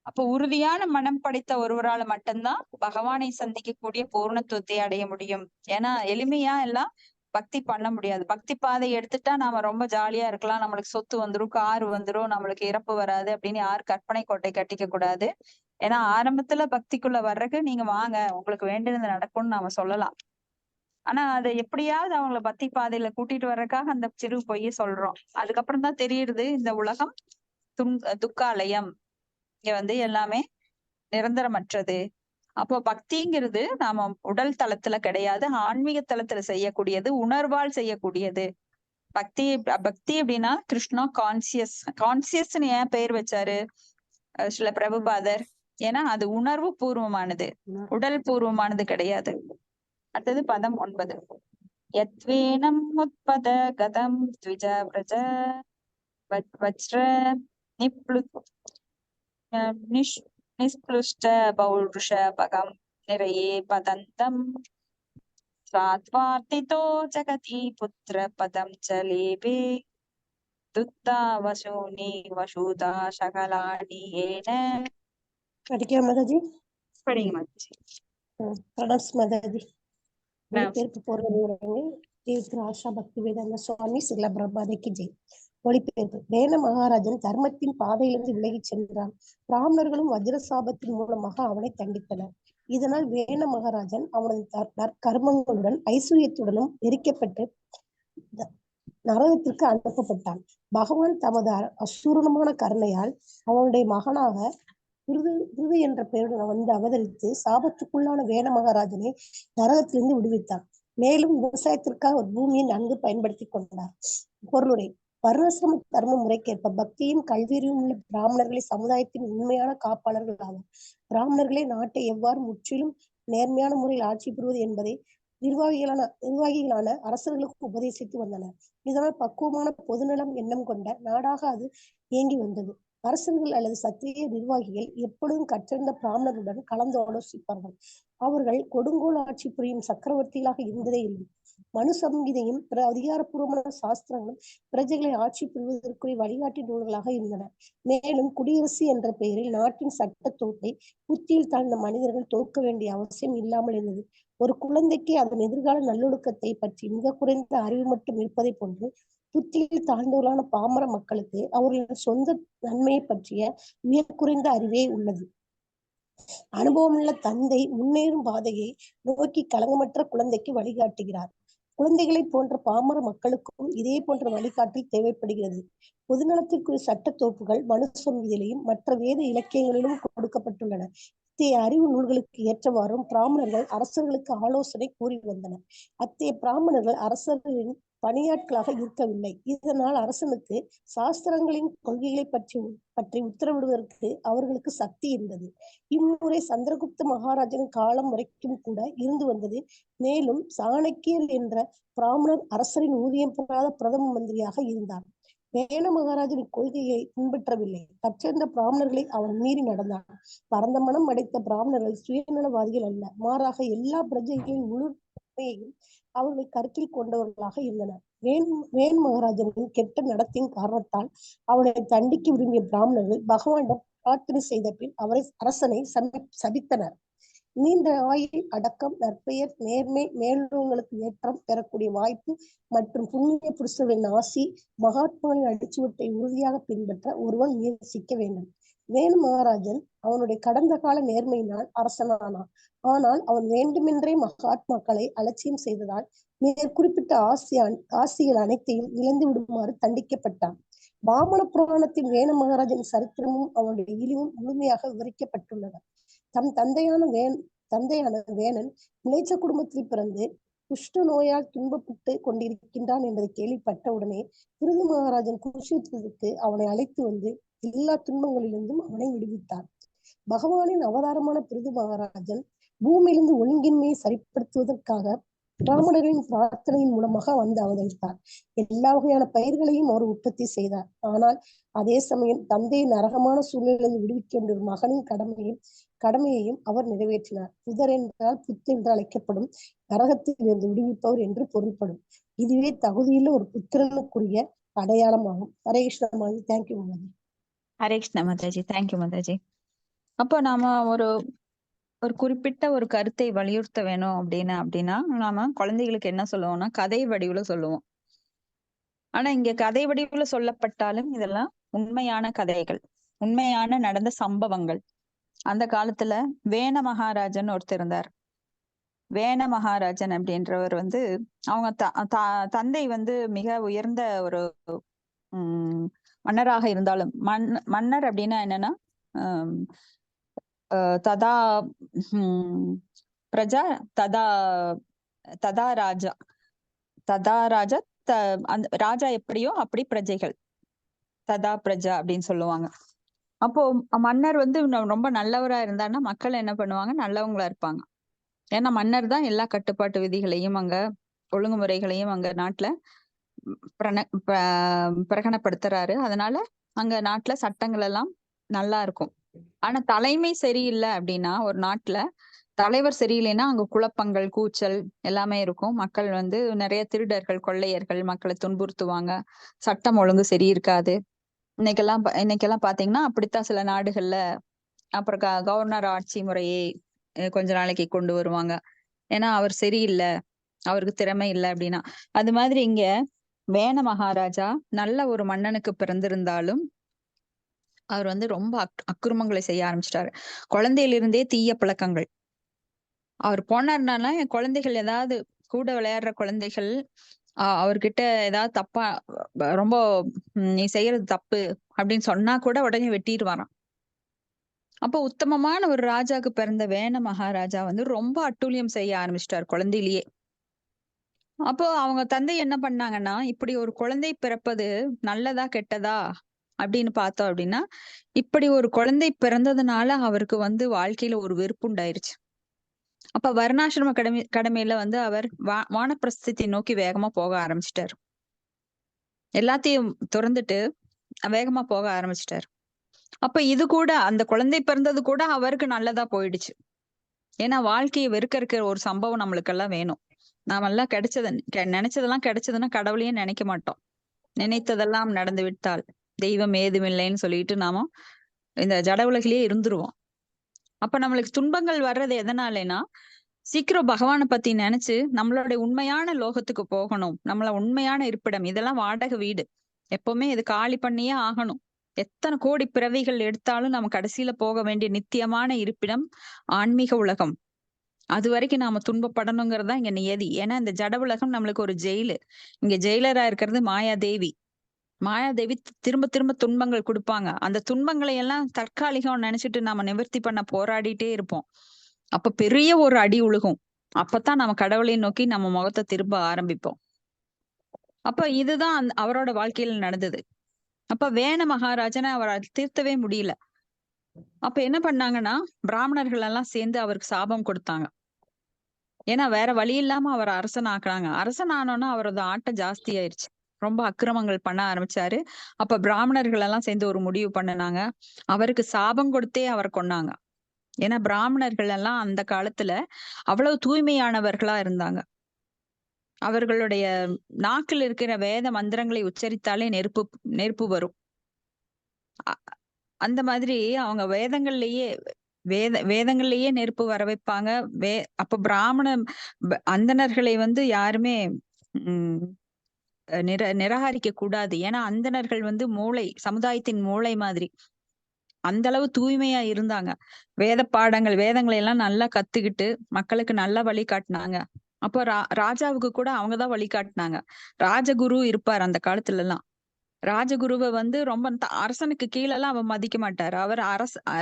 Speaker 1: அப்ப உறுதியான மனம் படைத்த ஒருவரால மட்டும்தான் பகவானை சந்திக்கக்கூடிய பூர்ணத்துவத்தை அடைய முடியும். ஏன்னா எளிமையா எல்லாம் பக்தி பண்ண முடியாது. பக்தி பாதை எடுத்துட்டா நாம ரொம்ப ஜாலியா இருக்கலாம், நம்மளுக்கு சொத்து வந்துரும், கார் வந்துரும், நம்மளுக்கு இறப்பு வராது அப்படின்னு யார் கற்பனை கோட்டை கட்டிக்க கூடாது. ஏன்னா ஆரம்பத்துல பக்திக்குள்ள வர்றதுக்கு நீங்க வாங்க, உங்களுக்கு வேண்டியது நடக்கும்னு நாம சொல்லலாம். ஆனா அதை எப்படியாவது அவங்கள பக்தி பாதையில கூட்டிட்டு வர்றதுக்காக அந்த சிறு பொய்ய சொல்றோம். அதுக்கப்புறம் தான் தெரியுது இந்த உலகம் துக்காலயம், இங்க எல்லாமே நிரந்தரமற்றது. அப்போ பக்திங்கிறது நாம உடல் தளத்துல கிடையாது, ஆன்மீக தளத்துல செய்யக்கூடியது, உணர்வால் செய்யக்கூடியது. பக்தி அப்படின்னா கிருஷ்ணா கான்சியஸ்ன்னு ஏன் பெயர் வச்சாரு சில பிரபுபாதர்? ஏன்னா அது உணர்வு பூர்வமானது, உடல் பூர்வமானது கிடையாது. அடுத்தது பதம் 9. யத்வேனம் உத்பத கதம் த்விஜ பிரஜ வஜ்ர நிஸ்பிருஷ்ட பௌருஷ பகம் நிறையே பதந்தம் ஸ்வாத்வார்த்திதோ ஜகதி புத்திர பதம் சலேபே துத்தா வசூனி வசூதா சகலானி ஏன.
Speaker 5: படிக்க மாதாஜி.
Speaker 1: படிங்க மாதாஜி.
Speaker 5: பிரணஸ் மாதாஜி. மொழிபெயர்ப்பு பொருள் ஆஷா பக்தி வேதாந்த சுவாமி சில பிரபாதைக்கு ஜெய். மொழிபெயர்ப்பு. வேண மகாராஜன் தர்மத்தின் பாதையிலிருந்து விலகி சென்றான். பிராமணர்களும் வஜ்ரசாபத்தின் மூலமாக அவனை தண்டித்தனர். இதனால் வேண மகாராஜன் அவனது கர்மங்களுடன் ஐஸ்வர்யத்துடனும் எரிக்கப்பட்டு நரகத்திற்கு அனுப்பப்பட்டான். பகவான் தமது அசூரணமான கருணையால் அவனுடைய மகனாக பிருது என்ற பெயருடன் அவதரித்து சாபத்துக்குள்ளான வேண மகாராஜனை நரகத்திலிருந்து விடுவித்தார். மேலும் விவசாயத்திற்காக ஒரு பூமியை நன்கு பயன்படுத்தி கொண்டார். பொருளுரை. வர்ணாசிரம தர்ம முறைக்கேற்ப பக்தியும் கல்வியும் உள்ள பிராமணர்களை சமுதாயத்தின் உண்மையான காப்பாளர்கள் ஆவார். பிராமணர்களே நாட்டை எவ்வாறு முற்றிலும் நேர்மையான முறையில் ஆட்சி பெறுவது என்பதை நிர்வாகிகளான அரசர்களுக்கு உபதேசித்து வந்தனர். இதனால் பக்குவமான பொதுநலம் எண்ணம் கொண்ட நாடாக அது இயங்கி வந்தது. அரசர்கள் அல்லது சத்திரிய நிர்வாகிகள் எப்பொழுதும் கற்றிருந்த பிராமணர்களுடன் கலந்து ஆலோசிப்பார்கள். அவர்கள் கொடுங்கோல் ஆட்சி புரியும் சக்கரவர்த்திகளாக இருந்ததே இல்லை. மனு சங்கீதையும் பிற அதிகாரப்பூர்வமான சாஸ்திரங்களும் பிரஜைகளை ஆட்சி புரிவதற்குரிய வழிகாட்டி நூல்களாக இருந்தன. மேலும் குடியரசு என்ற பெயரில் நாட்டின் சட்ட தோப்பை புத்தியில் தாழ்ந்த மனிதர்கள் தோற்க வேண்டிய அவசியம் இல்லாமல் இருந்தது. ஒரு குழந்தைக்கு அதன் எதிர்கால நல்லொழுக்கத்தை பற்றி மிக குறைந்த அறிவு மட்டும் இருப்பதை போன்று புத்தியில் தாழ்ந்தவர்களான பாமர மக்களுக்கு அவர்களின் சொந்த நன்மையை பற்றிய மிக குறைந்த அறிவே உள்ளது. அனுபவமுள்ள தந்தை முன்னேறும் பாதையை நோக்கி களங்கமற்ற குழந்தைக்கு வழிகாட்டுகிறார். குழந்தைகளை போன்ற பாமர மக்களுக்கும் இதே போன்ற வழிகாட்டல் தேவைப்படுகிறது. பொதுநலத்திற்குரிய சட்டத்தோப்புகள் மனு சங்கீதையிலும் மற்ற வேத இலக்கியங்களிலும் கொடுக்கப்பட்டுள்ளன. இத்தகைய அறிவு நூல்களுக்கு ஏற்றவாறும் பிராமணர்கள் அரசர்களுக்கு ஆலோசனை கூறி வந்தனர். அத்தகைய பிராமணர்கள் அரசர்களின் பணியாட்களாக இருக்கவில்லை. இதனால் அரசனுக்கு சாஸ்திரங்களின் கொள்கைகளை பற்றி உத்தரவிடுவதற்கு அவர்களுக்கு சக்தி இருந்தது. இம்முறை சந்திரகுப்த மகாராஜனின் காலம் வரைக்கும் கூட இருந்து வந்தது. மேலும் சாணக்கியர் என்ற பிராமணர் அரசரின் ஊதியம் பெறாத பிரதம மந்திரியாக இருந்தார். வேண மகாராஜனின் கொள்கையை பின்பற்றவில்லை. கற்றிருந்த பிராமணர்களை அவன் மீறி நடந்தான். பரந்த மனம் அடைத்த பிராமணர்கள் சுயநலவாதிகள் அல்ல, மாறாக எல்லா பிரஜைகளின் முழு உண்மையையும் அவர்களை கருத்தில் கொண்டவர்களாக இருந்தனர். வேண் மகாராஜனின் கெட்ட நடத்தையின் காரணத்தால் அவனை தண்டிக்க விரும்பிய பிராமணர்கள் பகவானிடம் பிரார்த்தனை செய்த பின் அரசனை சபித்தனர். நீண்ட ஆயுள், அடக்கம், நற்பெயர், நேர்மை, மேலோங்களுக்கு ஏற்றம் பெறக்கூடிய வாய்ப்பு மற்றும் புண்ணிய புருஷர்களின் ஆசி, மகாத்மாவின் அடிச்சுவட்டை உறுதியாக பின்பற்ற ஒருவன் முயற்சிக்க வேண்டும். வேணு மகாராஜன் அவனுடைய கடந்த கால நேர்மையினால் அரசனானான். ஆனால் அவன் வேண்டுமென்றே மகாத்மாக்களை அலட்சியம் செய்ததால் மேற்குறிப்பிட்ட ஆசிகள் அனைத்தையும் இழந்து விடுமாறு தண்டிக்கப்பட்டான். வாமன புராணத்தின் வேண மகாராஜன் சரித்திரமும் அவனுடைய இழிவும் முழுமையாக விவரிக்கப்பட்டுள்ளன. தம் தந்தையான வேணன் இளைச்ச குடும்பத்தில் பிறந்து குஷ்ட நோயால் துன்பப்பட்டு கொண்டிருக்கின்றான் என்பதை கேள்விப்பட்ட உடனே பிருது மகாராஜன் குருஷேத்திரத்துக்கு அவனை அழைத்து வந்து எல்லா துன்பங்களிலிருந்தும் அவனை விடுவித்தார். பகவானின் அவதாரமான பிருது மகாராஜன் பூமியிலிருந்து ஒழுங்கின்மையை சரிப்படுத்துவதற்காக பிராமணர்களின் பிரார்த்தனையின் மூலமாக வந்து அவதரித்தார். எல்லா வகையான பயிர்களையும் அவர் உற்பத்தி செய்தார். ஆனால் அதே சமயம் தந்தையை நரகமான சூழ்நிலையிலிருந்து விடுவிக்க வேண்டிய ஒரு மகனின் கடமையையும் அவர் நிறைவேற்றினார். புதர் என்றால் புத்து என்று அழைக்கப்படும் நரகத்தில் இருந்து விடுவிப்பவர் என்று பொருள்படும். இதுவே தகுதியுள்ள ஒரு புத்திரனுக்குரிய அடையாளமாகும். ஹரே கிருஷ்ண மாதாஜி. தேங்க்யூ மாதாஜி.
Speaker 1: ஹரே கிருஷ்ண மாதாஜி. தேங்க்யூ மாதாஜி. அப்போ நாம ஒரு குறிப்பிட்ட ஒரு கருத்தை வலியுறுத்த வேணும் அப்படின்னா நாம குழந்தைகளுக்கு என்ன சொல்லுவோம்னா கதை வடிவுல சொல்லுவோம். ஆனா இங்க கதை வடிவுல சொல்லப்பட்டாலும் இதெல்லாம் உண்மையான கதைகள், உண்மையான நடந்த சம்பவங்கள். அந்த காலத்துல வேண மகாராஜன் ஒருத்தர் இருந்தார். வேண மகாராஜன் அப்படின்றவர் வந்து அவங்க தந்தை வந்து மிக உயர்ந்த ஒரு மன்னராக இருந்தாலும் மன்னர் அப்படின்னா என்னன்னா ததா பிரஜா ததா ராஜா அந்த ராஜா எப்படியோ அப்படி பிரஜைகள், ததா பிரஜா அப்படின்னு சொல்லுவாங்க. அப்போ மன்னர் வந்து ரொம்ப நல்லவரா இருந்தாருன்னா மக்கள் என்ன பண்ணுவாங்க, நல்லவங்களா இருப்பாங்க. ஏன்னா மன்னர் தான் எல்லா கட்டுப்பாட்டு விதிகளையும் அங்க ஒழுங்குமுறைகளையும் அங்க நாட்டுல பிரகடனப்படுத்துறாரு. அதனால அங்க நாட்டுல சட்டங்கள் எல்லாம் நல்லா இருக்கும். ஆனா தலைமை சரியில்லை அப்படின்னா, ஒரு நாட்டுல தலைவர் சரியில்லைன்னா அங்க குழப்பங்கள், கூச்சல் எல்லாமே இருக்கும். மக்கள் வந்து நிறைய திருடர்கள், கொள்ளையர்கள் மக்களை துன்புறுத்துவாங்க. சட்டம் ஒழுங்கு சரி இருக்காது. இன்னைக்கெல்லாம் பாத்தீங்கன்னா அப்படித்தான் சில நாடுகள்ல. அப்புறம் கவர்னர் ஆட்சி முறையை கொஞ்ச நாளைக்கு கொண்டு வருவாங்க. ஏன்னா அவர் சரியில்லை, அவருக்கு திறமை இல்லை அப்படின்னா. அது மாதிரி இங்க வேண மகாராஜா நல்ல ஒரு மன்னனுக்கு பிறந்திருந்தாலும் அவர் வந்து ரொம்ப அக்கிரமங்களை செய்ய ஆரம்பிச்சிட்டாரு. குழந்தையிலிருந்தே தீய பழக்கங்கள். அவர் போனார்னால குழந்தைகள் ஏதாவது கூட விளையாடுற குழந்தைகள் அவர்கிட்ட ஏதாவது தப்பா ரொம்ப நீ செய்யறது தப்பு அப்படின்னு சொன்னா கூட உடனே வெட்டிட்டு வரான். அப்போ உத்தமமான ஒரு ராஜாக்கு பிறந்த வேண மகாராஜா வந்து ரொம்ப அட்டூழியம் செய்ய ஆரம்பிச்சிட்டார் குழந்தையிலேயே. அப்போ அவங்க தந்தை என்ன பண்ணாங்கன்னா, இப்படி ஒரு குழந்தை பிறப்பது நல்லதா கெட்டதா அப்படின்னு பார்த்தோம் அப்படின்னா, இப்படி ஒரு குழந்தை பிறந்ததுனால அவருக்கு வந்து வாழ்க்கையில ஒரு வெறுப்பு உண்டாயிருச்சு. அப்ப வர்ணாசிரம கடமையில வந்து அவர் வானப்பிரஸ்தத்தை நோக்கி வேகமா போக ஆரம்பிச்சிட்டாரு. எல்லாத்தையும் துறந்துட்டு வேகமா போக ஆரம்பிச்சிட்டாரு. அப்ப இது கூட அந்த குழந்தை பிறந்தது கூட அவருக்கு நல்லதா போயிடுச்சு. ஏன்னா வாழ்க்கையை வெறுக்க ஒரு சம்பவம் நம்மளுக்கெல்லாம் வேணும். நாம எல்லாம் நினைச்சதெல்லாம் கிடைச்சதுன்னா கடவுளையும் நினைக்க மாட்டோம். நினைத்ததெல்லாம் நடந்து விட்டால் தெய்வம் ஏதுமில்லைன்னு சொல்லிட்டு நாம இந்த ஜட உலகிலேயே இருந்துருவோம். அப்ப நம்மளுக்கு துன்பங்கள் வர்றது எதனாலேனா, சீக்கிரம் பகவானை பத்தி நினைச்சு நம்மளுடைய உண்மையான லோகத்துக்கு போகணும். நம்மள உண்மையான இருப்பிடம், இதெல்லாம் வாடகை வீடு, எப்பவுமே இது காலி பண்ணியே ஆகணும். எத்தனை கோடி பிறவிகள் எடுத்தாலும் நம்ம கடைசியில போக வேண்டிய நித்தியமான இருப்பிடம் ஆன்மீக உலகம். அது வரைக்கும் நாம துன்பப்படணுங்கிறதா இங்க நியதி. ஏன்னா இந்த ஜட உலகம் நம்மளுக்கு ஒரு ஜெயிலு. இங்க ஜெயிலரா இருக்கிறது மாயாதேவி. மாயாதேவி திரும்ப திரும்ப துன்பங்கள் கொடுப்பாங்க. அந்த துன்பங்களை எல்லாம் தற்காலிகம் நினைச்சிட்டு நாம நிவர்த்தி பண்ண போராடிட்டே இருப்போம். அப்ப பெரிய ஒரு அடி உழுகும். அப்பதான் நம்ம கடவுளை நோக்கி நம்ம முகத்தை திரும்ப ஆரம்பிப்போம். அப்ப இதுதான் அவரோட வாழ்க்கையில நடந்தது. அப்ப வேண மகாராஜனை அவர் தீர்த்தவே முடியல. அப்ப என்ன பண்ணாங்கன்னா, பிராமணர்கள் எல்லாம் சேர்ந்து அவருக்கு சாபம் கொடுத்தாங்க. ஏன்னா வேற வழி இல்லாம அவர் அரசன் ஆக்குனாங்க. அரசன் ஆனோன்னா அவரது ஆட்டம் ஜாஸ்தி ஆயிருச்சு. ரொம்ப அக்கிரமங்கள் பண்ண ஆரம்பிச்சாரு. அப்ப பிராமணர்கள் எல்லாம் சேர்ந்து ஒரு முடிவு பண்ணுனாங்க. அவருக்கு சாபம் கொடுத்தே அவரை கொன்னாங்க. ஏன்னா பிராமணர்கள் எல்லாம் அந்த காலத்துல அவ்வளவு தூய்மையானவர்களா இருந்தாங்க. அவர்களுடைய நாக்கில் இருக்கிற வேத மந்திரங்களை உச்சரித்தாலே நெருப்பு வரும். அந்த மாதிரி அவங்க வேதங்கள்லயே நெருப்பு வர வைப்பாங்க. அப்ப அந்தணர்களை வந்து யாருமே உம் நிராகரிக்க கூடாது. ஏன்னா அந்தணர்கள் வந்து சமுதாயத்தின் மூளை மாதிரி. அந்த அளவு தூய்மையா இருந்தாங்க. வேதங்களை எல்லாம் நல்லா கத்துக்கிட்டு மக்களுக்கு நல்லா வழிகாட்டினாங்க. அப்போ ராஜாவுக்கு கூட அவங்கதான் வழிகாட்டினாங்க. ராஜகுரு இருப்பார் அந்த காலத்துல எல்லாம். ராஜகுருவை வந்து ரொம்ப அரசனுக்கு கீழெல்லாம் அவர் மதிக்க மாட்டார். அவர்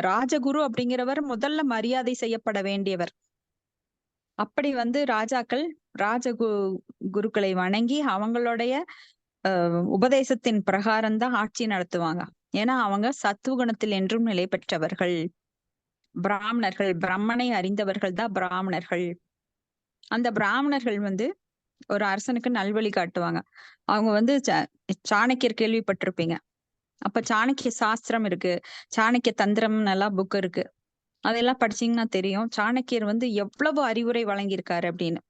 Speaker 1: ராஜகுரு அப்படிங்கிறவர் முதல்ல மரியாதை செய்யப்பட வேண்டியவர். அப்படி வந்து ராஜாக்கள் குருக்களை வணங்கி அவங்களுடைய உபதேசத்தின் பிரகாரம் தான் ஆட்சி நடத்துவாங்க. ஏன்னா அவங்க சத்துவகுணத்தில் என்றும் நிலை பெற்றவர்கள். பிராமணர்கள், பிரம்மனை அறிந்தவர்கள் தான் பிராமணர்கள். அந்த பிராமணர்கள் வந்து ஒரு அரசனுக்கு நல்வழி காட்டுவாங்க. அவங்க வந்து சாணக்கியர் கேள்விப்பட்டிருப்பீங்க. அப்ப சாணக்கிய சாஸ்திரம் இருக்கு, சாணக்கிய தந்திரம் எல்லாம் புக் இருக்கு. அதெல்லாம் படிச்சீங்கன்னா தெரியும் சாணக்கியர் வந்து எவ்வளவு அறிவுரை வழங்கியிருக்காரு அப்படின்னு.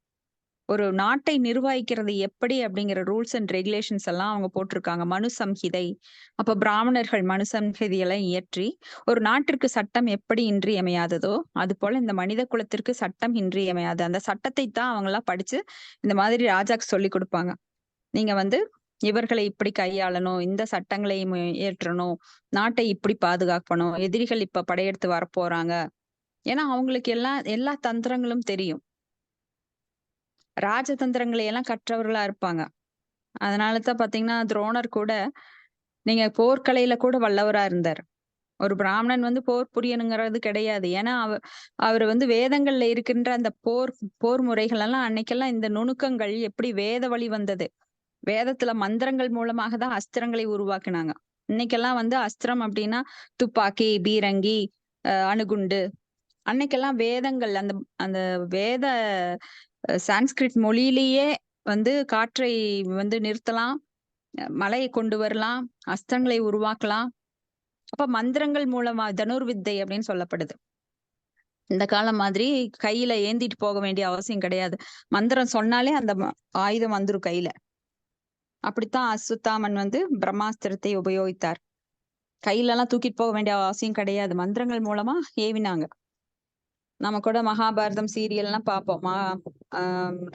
Speaker 1: ஒரு நாட்டை நிர்வகிக்கிறது எப்படி அப்படிங்கிற ரூல்ஸ் அண்ட் ரெகுலேஷன்ஸ் எல்லாம் அவங்க போட்டிருக்காங்க. மனு சம்ஹிதை. அப்ப பிராமணர்கள் மனு சம்ஹிதையெல்லாம் இயற்றி ஒரு நாட்டிற்கு சட்டம் எப்படி இன்றியமையாததோ அது போல இந்த மனித குலத்திற்கு சட்டம் இன்றியமையாது. அந்த சட்டத்தை தான் அவங்க எல்லாம் படிச்சு இந்த மாதிரி ராஜாக்கு சொல்லி கொடுப்பாங்க. நீங்க வந்து இவர்களை இப்படி கையாளணும், இந்த சட்டங்களை ஏற்றணும், நாட்டை இப்படி பாதுகாக்கணும், எதிரிகள் இப்ப படையெடுத்து வரப்போறாங்க. ஏன்னா அவங்களுக்கு எல்லா தந்திரங்களும் தெரியும். ராஜதந்திரங்களை எல்லாம் கற்றவர்களா இருப்பாங்க. அதனாலதான் பாத்தீங்கன்னா துரோணர் கூட நீங்க போர்க்கலையில கூட வல்லவரா இருந்தார். ஒரு பிராமணன் வந்து போர் புரியணுங்கிறது கிடையாது. ஏன்னா அவர் வந்து வேதங்கள்ல இருக்கின்ற அந்த போர் முறைகள் எல்லாம் அன்னைக்கெல்லாம் இந்த நுணுக்கங்கள் எப்படி வேத வழி வந்தது. வேதத்துல மந்திரங்கள் மூலமாக தான் அஸ்திரங்களை உருவாக்குனாங்க. இன்னைக்கெல்லாம் வந்து அஸ்திரம் அப்படின்னா துப்பாக்கி, பீரங்கி, அணுகுண்டு. அன்னைக்கெல்லாம் வேதங்கள் அந்த வேத சான்ஸ்கிரிட் மொழியிலேயே வந்து காற்றை வந்து நிறுத்தலாம், மலையை கொண்டு வரலாம், அஸ்திரங்களை உருவாக்கலாம். அப்ப மந்திரங்கள் மூலமா தனுர்வித்தை அப்படின்னு சொல்லப்படுது. இந்த காலம் மாதிரி கையில ஏந்திட்டு போக வேண்டிய அவசியம் கிடையாது. மந்திரம் சொன்னாலே அந்த ஆயுதம் வந்துரும் கையில. அப்படித்தான் அஸ்வத்தாமன் வந்து பிரம்மாஸ்திரத்தை உபயோகித்தார். கையில எல்லாம் தூக்கிட்டு போக வேண்டிய அவசியம் கிடையாது. மந்திரங்கள் மூலமா ஏவினாங்க. நம்ம கூட மகாபாரதம் சீரியல் எல்லாம் பார்ப்போம்.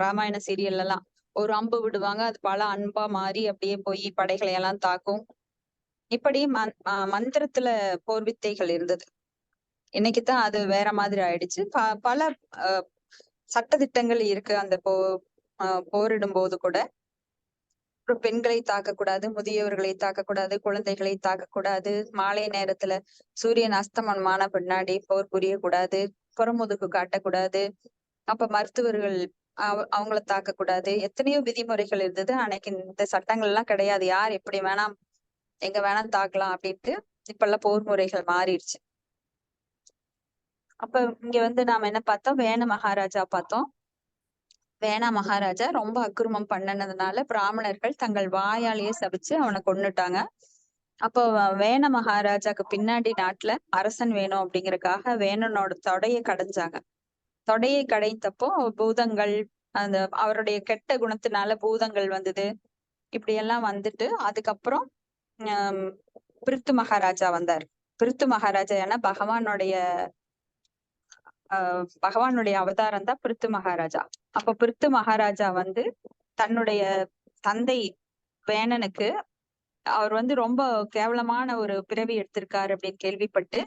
Speaker 1: ராமாயண சீரியல் எல்லாம் ஒரு அம்பு விடுவாங்க, அது பல அன்பா மாறி அப்படியே போய் படைகளை எல்லாம் தாக்கும். இப்படி மந்திரத்துல போர் வித்தைகள் இருந்தது. இன்னைக்குதான் அது வேற மாதிரி ஆயிடுச்சு. பல சட்டதிட்டங்கள் இருக்கு. அந்த போரிடும் போது கூட பெண்களை தாக்கக்கூடாது, முதியவர்களை தாக்கக்கூடாது, குழந்தைகளை தாக்கக்கூடாது, மாலை நேரத்துல சூரியன் அஸ்தமனமான பின்னாடி போர் புரியக்கூடாது, புறமுதுகு காட்டக்கூடாது, அப்ப மருத்துவர்கள் அவங்கள தாக்கக்கூடாது. எத்தனையோ விதிமுறைகள் இருந்தது. அன்னைக்கு இந்த சட்டங்கள் எல்லாம் கிடையாது. யார் எப்படி வேணாம் எங்க வேணா தாக்கலாம் அப்படின்ட்டு இப்ப எல்லாம் போர் முறைகள் மாறிடுச்சு. அப்ப இங்க வந்து நாம என்ன பார்த்தோம், வேண மகாராஜா பார்த்தோம். வேணா மகாராஜா ரொம்ப அக்கிரமம் பண்ணனதுனால பிராமணர்கள் தங்கள் வாயாலேயே சபிச்சு அவனை கொன்னுட்டாங்க. அப்போ வேண மகாராஜாக்கு பின்னாடி நாட்டுல அரசன் வேணும் அப்படிங்கறதுக்காக வேணனோட தொடையை கடைஞ்சாங்க. தொடையை கடைத்தப்போ பூதங்கள், அந்த அவருடைய கெட்ட குணத்தினால பூதங்கள் வந்தது. இப்படி எல்லாம் வந்துட்டு அதுக்கப்புறம் பிருத்து மகாராஜா வந்தார். பிருத்து மகாராஜா ஏன்னா பகவானுடைய அவதாரம் தான் பிருத்து மகாராஜா. அப்ப பிருத்து மகாராஜா வந்து தன்னுடைய தந்தை வேணனுக்கு அவர் வந்து ரொம்ப கேவலமான ஒரு பிறவி எடுத்திருக்காரு அப்படின்னு கேள்விப்பட்டு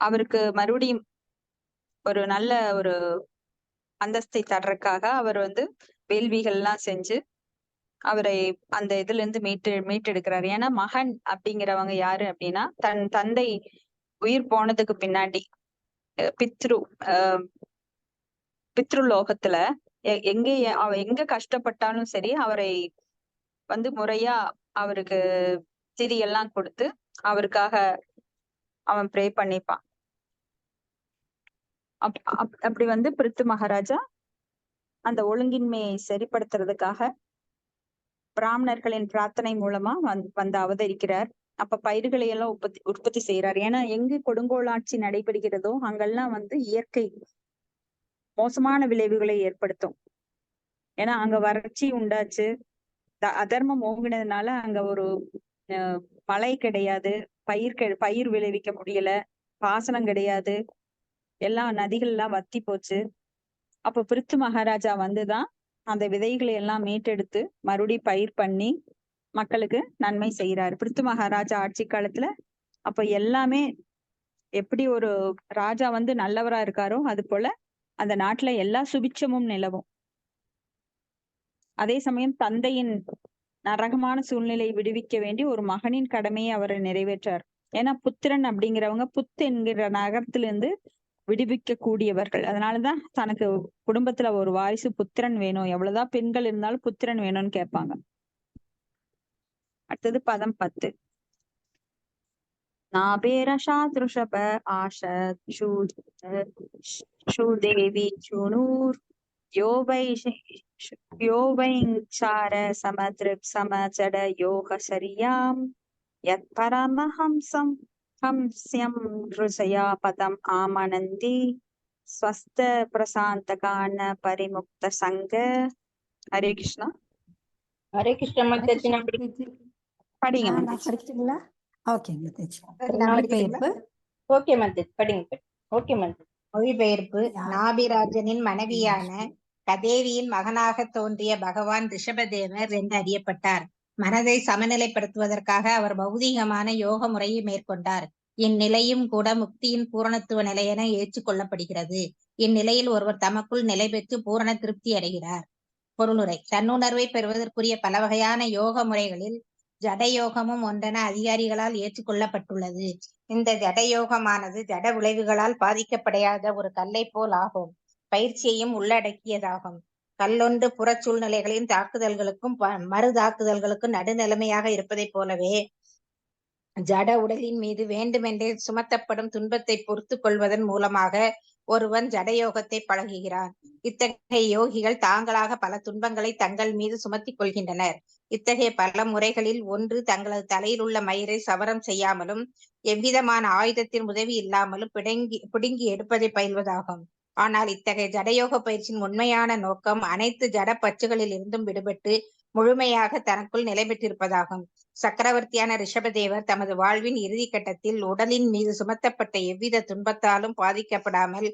Speaker 1: அவருக்கு மறுபடியும் ஒரு நல்ல ஒரு அந்தஸ்தை தர்றதுக்காக அவர் வந்து வேள்விகள் எல்லாம் செஞ்சு அவரை அந்த இதுல இருந்து மீட்டெடுக்கிறாரு. ஏன்னா மகன் அப்படிங்கிறவங்க யாரு அப்படின்னா தன் தந்தை உயிர் போனதுக்கு பின்னாடி பித்ருலோகத்துல எங்க கஷ்டப்பட்டாலும் சரி அவரை வந்து முறையா அவருக்கு திதி எல்லாம் கொடுத்து அவருக்காக அவன் ப்ரே பண்ணிப்பான். அப்படி வந்து பிருத்து மகாராஜா அந்த ஒழுங்கின்மையை சரிப்படுத்துறதுக்காக பிராமணர்களின் பிரார்த்தனை மூலமா வந்து அவதரிக்கிறார். அப்ப பயிர்களை எல்லாம் உற்பத்தி செய்யறார். ஏன்னா எங்கு கொடுங்கோலாட்சி நடைபெறுகிறதோ அங்கெல்லாம் வந்து இயற்கை மோசமான விளைவுகளை ஏற்படுத்தும். ஏன்னா அங்க வறட்சி உண்டாச்சு, அதர்மம் ஓங்கினதுனால அங்க ஒரு மழை கிடையாது, பயிர் விளைவிக்க முடியல, பாசனம் கிடையாது, எல்லா நதிகள் எல்லாம் வத்தி போச்சு. அப்ப பிருத்து மகாராஜா வந்துதான் அந்த விதைகளை எல்லாம் மீட்டெடுத்து மறுபடியும் பயிர் பண்ணி மக்களுக்கு நன்மை செய்யறாரு. பிருத்து மகாராஜா ஆட்சி காலத்துல அப்ப எல்லாமே எப்படி ஒரு ராஜா வந்து நல்லவரா இருக்காரோ அது போல அந்த நாட்டுல எல்லா சுபிட்சமும் நிலவும். அதே சமயம் தந்தையின் நரகமான சூழ்நிலையை விடுவிக்க வேண்டி ஒரு மகனின் கடமையை அவர் நிறைவேற்றார். ஏன்னா புத்திரன் அப்படிங்கிறவங்க புத்து என்கிற நகரத்திலிருந்து விடுவிக்க கூடியவர்கள். அதனாலதான் தனக்கு குடும்பத்துல ஒரு வாரிசு புத்திரன் வேணும், எவ்வளவுதான் பெண்கள் இருந்தாலும் புத்திரன் வேணும்னு கேட்பாங்க. அடுத்தது பதம் 10. நாபேரஷாத்ருஷப ஆஷ தேவி சுனூர் யோவைங்சார சமஜட யோக சரியாம் யத் பரமஹம்சம் ஹம்ஸ்யம் ருஷயா பதம் ஆமனந்தி ஸ்வஸ்த பிரசாந்தகான பரிமுக்த சங்க. ஹரே கிருஷ்ணா.
Speaker 6: ஹரே கிருஷ்ண மாதாஜி. நான்
Speaker 1: படிங்க.
Speaker 7: படிக்கிறீங்களா? ஓகே மாதாஜி.
Speaker 6: நான்
Speaker 7: மொழிபெயர்ப்பு.
Speaker 6: ஓகே மாதாஜி, படிங்க. ஓகே மாதாஜி. மொழிபெயர்ப்பு. நாபிராஜனின் மனைவியான கதேவியின் மகனாக தோன்றிய பகவான் ரிஷபதேவர் என்று அறியப்பட்டார். மனதை சமநிலைப்படுத்துவதற்காக அவர் பௌதீகமான யோக முறையை மேற்கொண்டார். இந்நிலையும் கூட முக்தியின் பூரணத்துவ நிலை என ஏற்றுக்கொள்ளப்படுகிறது. இந்நிலையில் ஒருவர் தமக்குள் நிலை பெற்று பூரண திருப்தி அடைகிறார். பொருளுரை. தன்னுணர்வை பெறுவதற்குரிய பல வகையான யோக முறைகளில் ஜடயோகமும் ஒன்றென அதிகாரிகளால் ஏற்றுக்கொள்ளப்பட்டுள்ளது. இந்த ஜடயோகமானது ஜட விளைவுகளால் பாதிக்கப்படையாத ஒரு கல்லை போல் ஆகும். பயிற்சியையும் உள்ளடக்கியதாகும். கல்லொன்று புற சூழ்நிலைகளின் தாக்குதல்களுக்கும் மறு தாக்குதல்களுக்கும் நடுநிலைமையாக இருப்பதைப் போலவே ஜட உடலின் மீது வேண்டுமென்றே சுமத்தப்படும் துன்பத்தை பொறுத்து கொள்வதன் மூலமாக ஒருவன் ஜடயோகத்தை பழகுகிறான். இத்தகைய யோகிகள் தாங்களாக பல துன்பங்களை தங்கள் மீது சுமத்தி கொள்கின்றனர். இத்தகைய பல முறைகளில் ஒன்று தங்களது தலையில் உள்ள மயிரை சவரம் செய்யாமலும் எவ்விதமான ஆயுதத்தின் உதவி இல்லாமலும் பிடுங்கி எடுப்பதை பயில்வதாகும். ஆனால் இத்தகைய ஜடயோக பயிற்சியின் உண்மையான நோக்கம் அனைத்து ஜட பற்றுகளில் இருந்தும் விடுபட்டு முழுமையாக தனக்குள் நிலை பெற்றிருப்பதாகும். சக்கரவர்த்தியான ரிஷபதேவர் தமது வாழ்வின் இறுதி கட்டத்தில் உடலின் மீது சுமத்தப்பட்ட எவ்வித துன்பத்தாலும் பாதிக்கப்படாமல்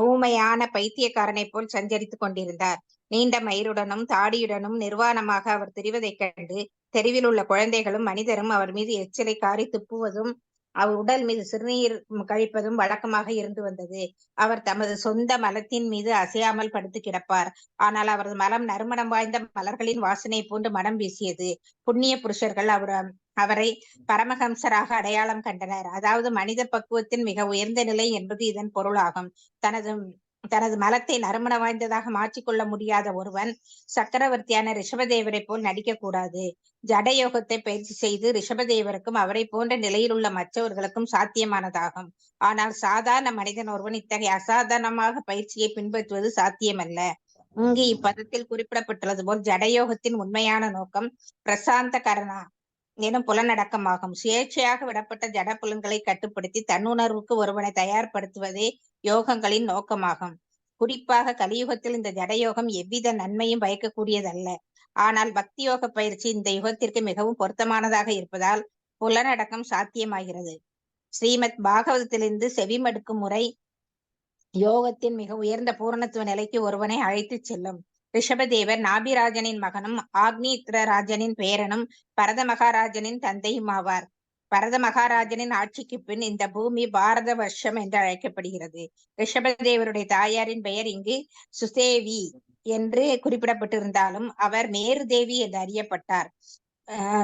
Speaker 6: ஊமையான பைத்தியக்காரனை போல் சஞ்சரித்துக் கொண்டிருந்தார். நீண்ட மயிருடனும் தாடியுடனும் நிர்வாணமாக அவர் திரிவதைக் கண்டு தெருவில் உள்ள குழந்தைகளும் மனிதரும் அவர் மீது எச்சிலை காரி துப்புவதும் அவர் உடல் மீது சிறுநீர் கழிப்பதும் வழக்கமாக இருந்து வந்தது. அவர் தமது சொந்த மலத்தின் மீது அசையாமல் படுத்து கிடப்பார். ஆனால் அவரது மலம் நறுமணம் வாய்ந்த மலர்களின் வாசனை போன்று மனம் வீசியது. புண்ணிய புருஷர்கள் அவரை பரமஹம்சராக அடையாளம் கண்டனர். அதாவது மனித பக்குவத்தின் மிக உயர்ந்த நிலை என்பது இதன் பொருளாகும். தனது மலத்தை நறுமண வாய்ந்ததாக மாற்றிக்கொள்ள முடியாத ஒருவன் சக்கரவர்த்தியான ரிஷபதேவரை போல் நடிக்கக்கூடாது. ஜடயோகத்தை பயிற்சி செய்து ரிஷபதேவருக்கும் அவரை போன்ற நிலையில் உள்ள மற்றவர்களுக்கும் சாத்தியமானதாகும். ஆனால் சாதாரண மனிதன் ஒருவன் இத்தகைய அசாதாரணமாக பயிற்சியை பின்பற்றுவது சாத்தியமல்ல. இங்கு இப்பதத்தில் குறிப்பிடப்பட்டுள்ளது போல் ஜடயோகத்தின் உண்மையான நோக்கம் பிரசாந்த கரணா எனும் புலனடக்கமாகும். சுயேட்சையாக விடப்பட்ட ஜட புலன்களை கட்டுப்படுத்தி தன்னுணர்வுக்கு ஒருவனை தயார்படுத்துவதே யோகங்களின் நோக்கமாகும். குறிப்பாக கலியுகத்தில் இந்த ஜடயோகம் எவ்வித நன்மையும் பயக்கக்கூடியதல்ல. ஆனால் பக்தி யோக பயிற்சி இந்த யுகத்திற்கு மிகவும் பொருத்தமானதாக இருப்பதால் புலனடக்கம் சாத்தியமாகிறது. ஸ்ரீமத் பாகவதத்திலிருந்து செவிமடுக்கும் முறை யோகத்தின் மிக உயர்ந்த பூரணத்துவ நிலைக்கு ஒருவனை அழைத்து செல்லும். ரிஷபதேவர் நாபிராஜனின் மகனும் ஆக்னீத்ர ராஜனின் பேரனும் பரத மகாராஜனின் தந்தையும் ஆவார். பரத மகாராஜனின் ஆட்சிக்கு பின் இந்த பூமி பாரத வருஷம் என்று அழைக்கப்படுகிறது. ரிஷபதேவருடைய தாயாரின் பெயர் இங்கு சுசேவி என்று குறிப்பிடப்பட்டிருந்தாலும் அவர் மேரு தேவி என்று அறியப்பட்டார்.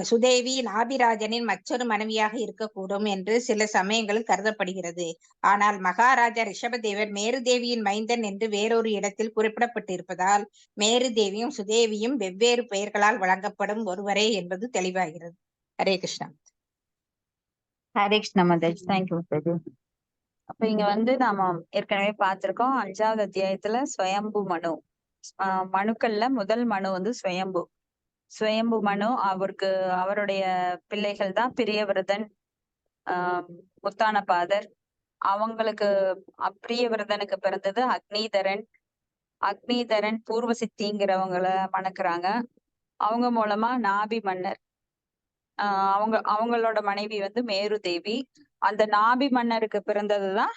Speaker 6: சுதேவி நாபிராஜனின் மற்றொரு மனைவியாக இருக்கக்கூடும் என்று சில சமயங்களில் கருதப்படுகிறது. ஆனால் மகாராஜா ரிஷபதேவர் மேருதேவியின் மைந்தன் என்று வேறொரு இடத்தில் குறிப்பிடப்பட்டிருப்பதால் மேருதேவியும் சுதேவியும் வெவ்வேறு பெயர்களால் வழங்கப்படும் ஒருவரே என்பது தெளிவாகிறது. ஹரே கிருஷ்ணா.
Speaker 1: ஹரே கிருஷ்ணா மாதாஜி. தேங்க்யூ மாதாஜி. அப்ப இங்க வந்து நாம ஏற்கனவே பார்த்திருக்கோம் 5வது அத்தியாயத்துல ஸ்வயம்பு மனு. மனுக்கள்ல முதல் மனு வந்து ஸ்வயம்பு மனு. அவருடைய பிள்ளைகள் தான் பிரியவிரதன், முத்தானபாதர். அவங்களுக்கு பிரியவிரதனுக்கு பிறந்தது அக்னிதரன் பூர்வ சித்திங்கிறவங்களை மணக்குறாங்க. அவங்க மூலமா நாபி மன்னர், அவங்களோட மனைவி வந்து மேருதேவி. அந்த நாபி மன்னருக்கு பிறந்ததுதான்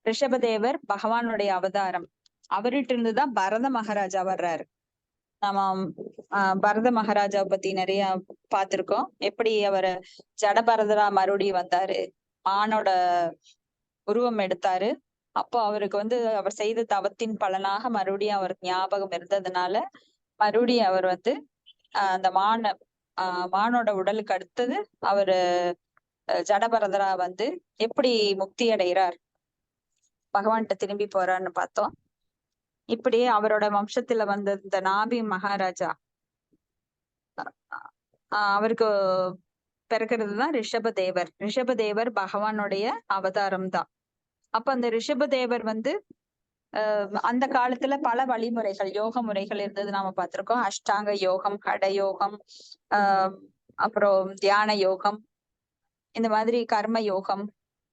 Speaker 1: ரிஷபதேவர் பகவானுடைய அவதாரம். அவர்கிட்ட இருந்துதான் பரத மகாராஜா வர்றாரு. நம்ம பரத மகாராஜாவை பத்தி நிறைய பார்த்திருக்கோம். எப்படி அவர் ஜடபரதரா மறுபடியும் வந்தாரு, மானோட உருவம் எடுத்தாரு. அப்போ அவருக்கு வந்து அவர் செய்த தவத்தின் பலனாக மறுபடியும் அவருக்கு ஞாபகம் இருந்ததுனால மறுபடியும் அவர் வந்து அந்த மானோட உடலுக்கு அடுத்தது அவரு ஜடபரதரா வந்து எப்படி முக்தி அடைகிறார், பகவான்கிட்ட திரும்பி போறாருன்னு பார்த்தோம். இப்படி அவரோட வம்சத்துல வந்த இந்த நாபி மகாராஜா அவருக்கு பிறக்கிறதுதான் ரிஷபதேவர் பகவானுடைய அவதாரம் தான். அப்ப அந்த ரிஷபதேவர் வந்து அந்த காலத்துல பல வழிமுறைகள், யோக முறைகள் இருந்தது நாம பார்த்திருக்கோம். அஷ்டாங்க யோகம், ஹட யோகம், அப்புறம் தியான யோகம், இந்த மாதிரி கர்ம யோகம்,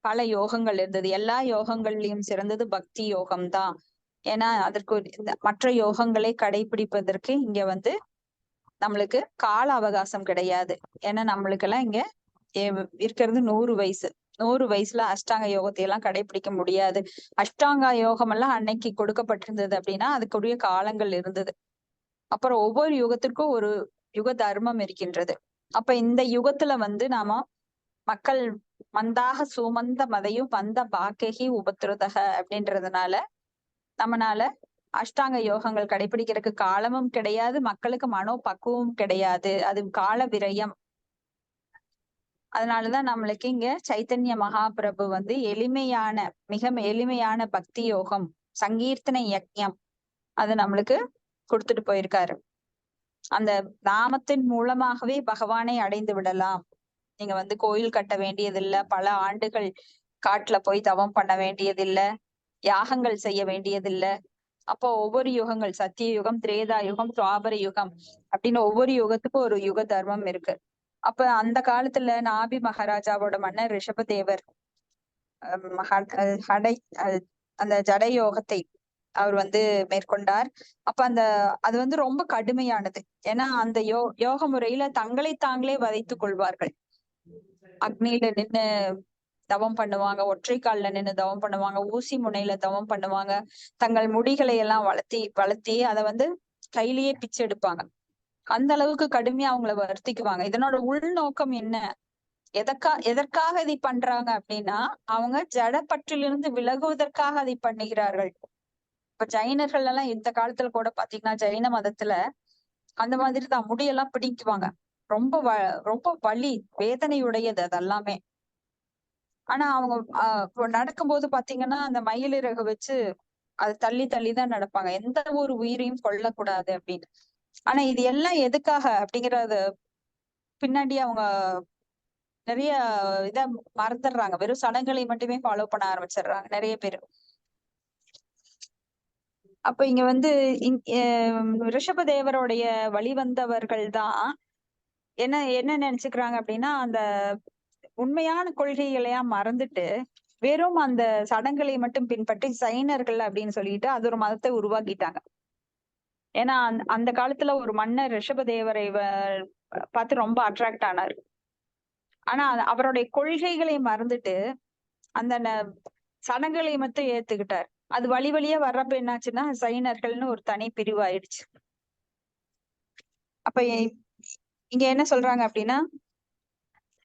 Speaker 1: பல யோகங்கள் இருந்தது. எல்லா யோகங்கள்லயும் சிறந்தது பக்தி யோகம் தான். ஏன்னா அதற்கு மற்ற யோகங்களை கடைபிடிப்பதற்கு இங்க வந்து நம்மளுக்கு கால அவகாசம் கிடையாது. ஏன்னா நம்மளுக்கு எல்லாம் இங்க இருக்கிறது 100 வயசுல அஷ்டாங்க யோகத்தை எல்லாம் கடைபிடிக்க முடியாது. அஷ்டாங்க யோகம் எல்லாம் அன்னைக்கு கொடுக்கப்பட்டிருந்தது அப்படின்னா அதுக்குரிய காலங்கள் இருந்தது. அப்புறம் ஒவ்வொரு யுகத்திற்கும் ஒரு யுக தர்மம் இருக்கின்றது. அப்ப இந்த யுகத்துல வந்து நாம மக்கள் மந்தாக சுமந்த மதையும் வந்த பாக்ககி உபத்திரதக அப்படின்றதுனால நம்மனால அஷ்டாங்க யோகங்கள் கடைபிடிக்கிறதுக்கு காலமும் கிடையாது, மக்களுக்கு மனோ பக்குவமும் கிடையாது. அது கால விரயம். அதனாலதான் நம்மளுக்கு இங்க சைத்தன்ய மகாபிரபு வந்து மிக எளிமையான பக்தி யோகம், சங்கீர்த்தனை யக்ஞம் அது நம்மளுக்கு கொடுத்துட்டு போயிருக்காரு. அந்த நாமத்தின் மூலமாகவே பகவானை அடைந்து விடலாம். நீங்க வந்து கோயில் கட்ட வேண்டியதில்லை, பல ஆண்டுகள் காட்டுல போய் தவம் பண்ண வேண்டியதில்லை, யாகங்கள் செய்ய வேண்டியதில்லை. அப்போ ஒவ்வொரு யுகங்கள், சத்திய யுகம், திரேதா யுகம், துவாபர யுகம் அப்படின்னு ஒவ்வொரு யுகத்துக்கும் ஒரு யுக தர்மம் இருக்கு. அப்ப அந்த காலத்துல நாபி மகாராஜாவோட மன்னர் ரிஷபதேவர் அந்த ஜட யோகத்தை அவர் வந்து மேற்கொண்டார். அப்ப அது வந்து ரொம்ப கடுமையானது. ஏன்னா அந்த யோக முறையில தங்களை தாங்களே வதைத்துக் கொள்வார்கள். அக்னியில நின்னு தவம் பண்ணுவாங்க, ஒற்றை கால்ல நின்று தவம் பண்ணுவாங்க, ஊசி முனையில தவம் பண்ணுவாங்க, தங்கள் முடிகளை எல்லாம் வளர்த்தி அதை வந்து கையிலேயே பிச்சு எடுப்பாங்க. அந்த அளவுக்கு கடுமையா அவங்கள வருத்திக்குவாங்க. இதனோட உள்நோக்கம் என்ன, எதற்காக இதை பண்றாங்க அப்படின்னா அவங்க ஜடப்பற்றிலிருந்து விலகுவதற்காக அதை பண்ணுகிறார்கள். இப்ப ஜைனர்கள் எல்லாம் இந்த காலத்துல கூட பாத்தீங்கன்னா ஜைன மதத்துல அந்த மாதிரி தான் முடியெல்லாம் பிடிக்குவாங்க. ரொம்ப வலி வேதனையுடையது அதெல்லாமே. ஆனா அவங்க நடக்கும்போது பாத்தீங்கன்னா அந்த மயிலிறகு வச்சு அது தள்ளிதான் நடப்பாங்க, எந்த ஒரு உயிரையும் கொல்லக்கூடாது அப்படின்னு. ஆனா இது எல்லாம் எதுக்காக அப்படிங்கறது பின்னாடி அவங்க நிறைய இத மறந்துடுறாங்க. வெறும் சடங்குகளை மட்டுமே ஃபாலோ பண்ண ஆரம்பிச்சிடுறாங்க நிறைய பேரு. அப்ப இங்க வந்து ரிஷபதேவருடைய வழிவந்தவர்கள் தான் என்ன நினைச்சுக்கிறாங்க அப்படின்னா அந்த உண்மையான கொள்கைகளையா மறந்துட்டு வெறும் அந்த சடங்குகளை மட்டும் பின்பற்றி சைனர்கள் அப்படின்னு சொல்லிட்டு அது ஒரு மதத்தை உருவாக்கிட்டாங்க. ஏன்னா அந்த காலத்துல ஒரு மன்னர் ரிஷபதேவரை பார்த்து ரொம்ப அட்ராக்ட் ஆனாரு. ஆனா அவருடைய கொள்கைகளை மறந்துட்டு அந்த சடங்குகளை மட்டும் ஏத்துக்கிட்டார். அது வழியா வர்றப்ப என்னாச்சுன்னா சைனர்கள்னு ஒரு தனி பிரிவு ஆயிடுச்சு. அப்ப இங்க என்ன சொல்றாங்க அப்படின்னா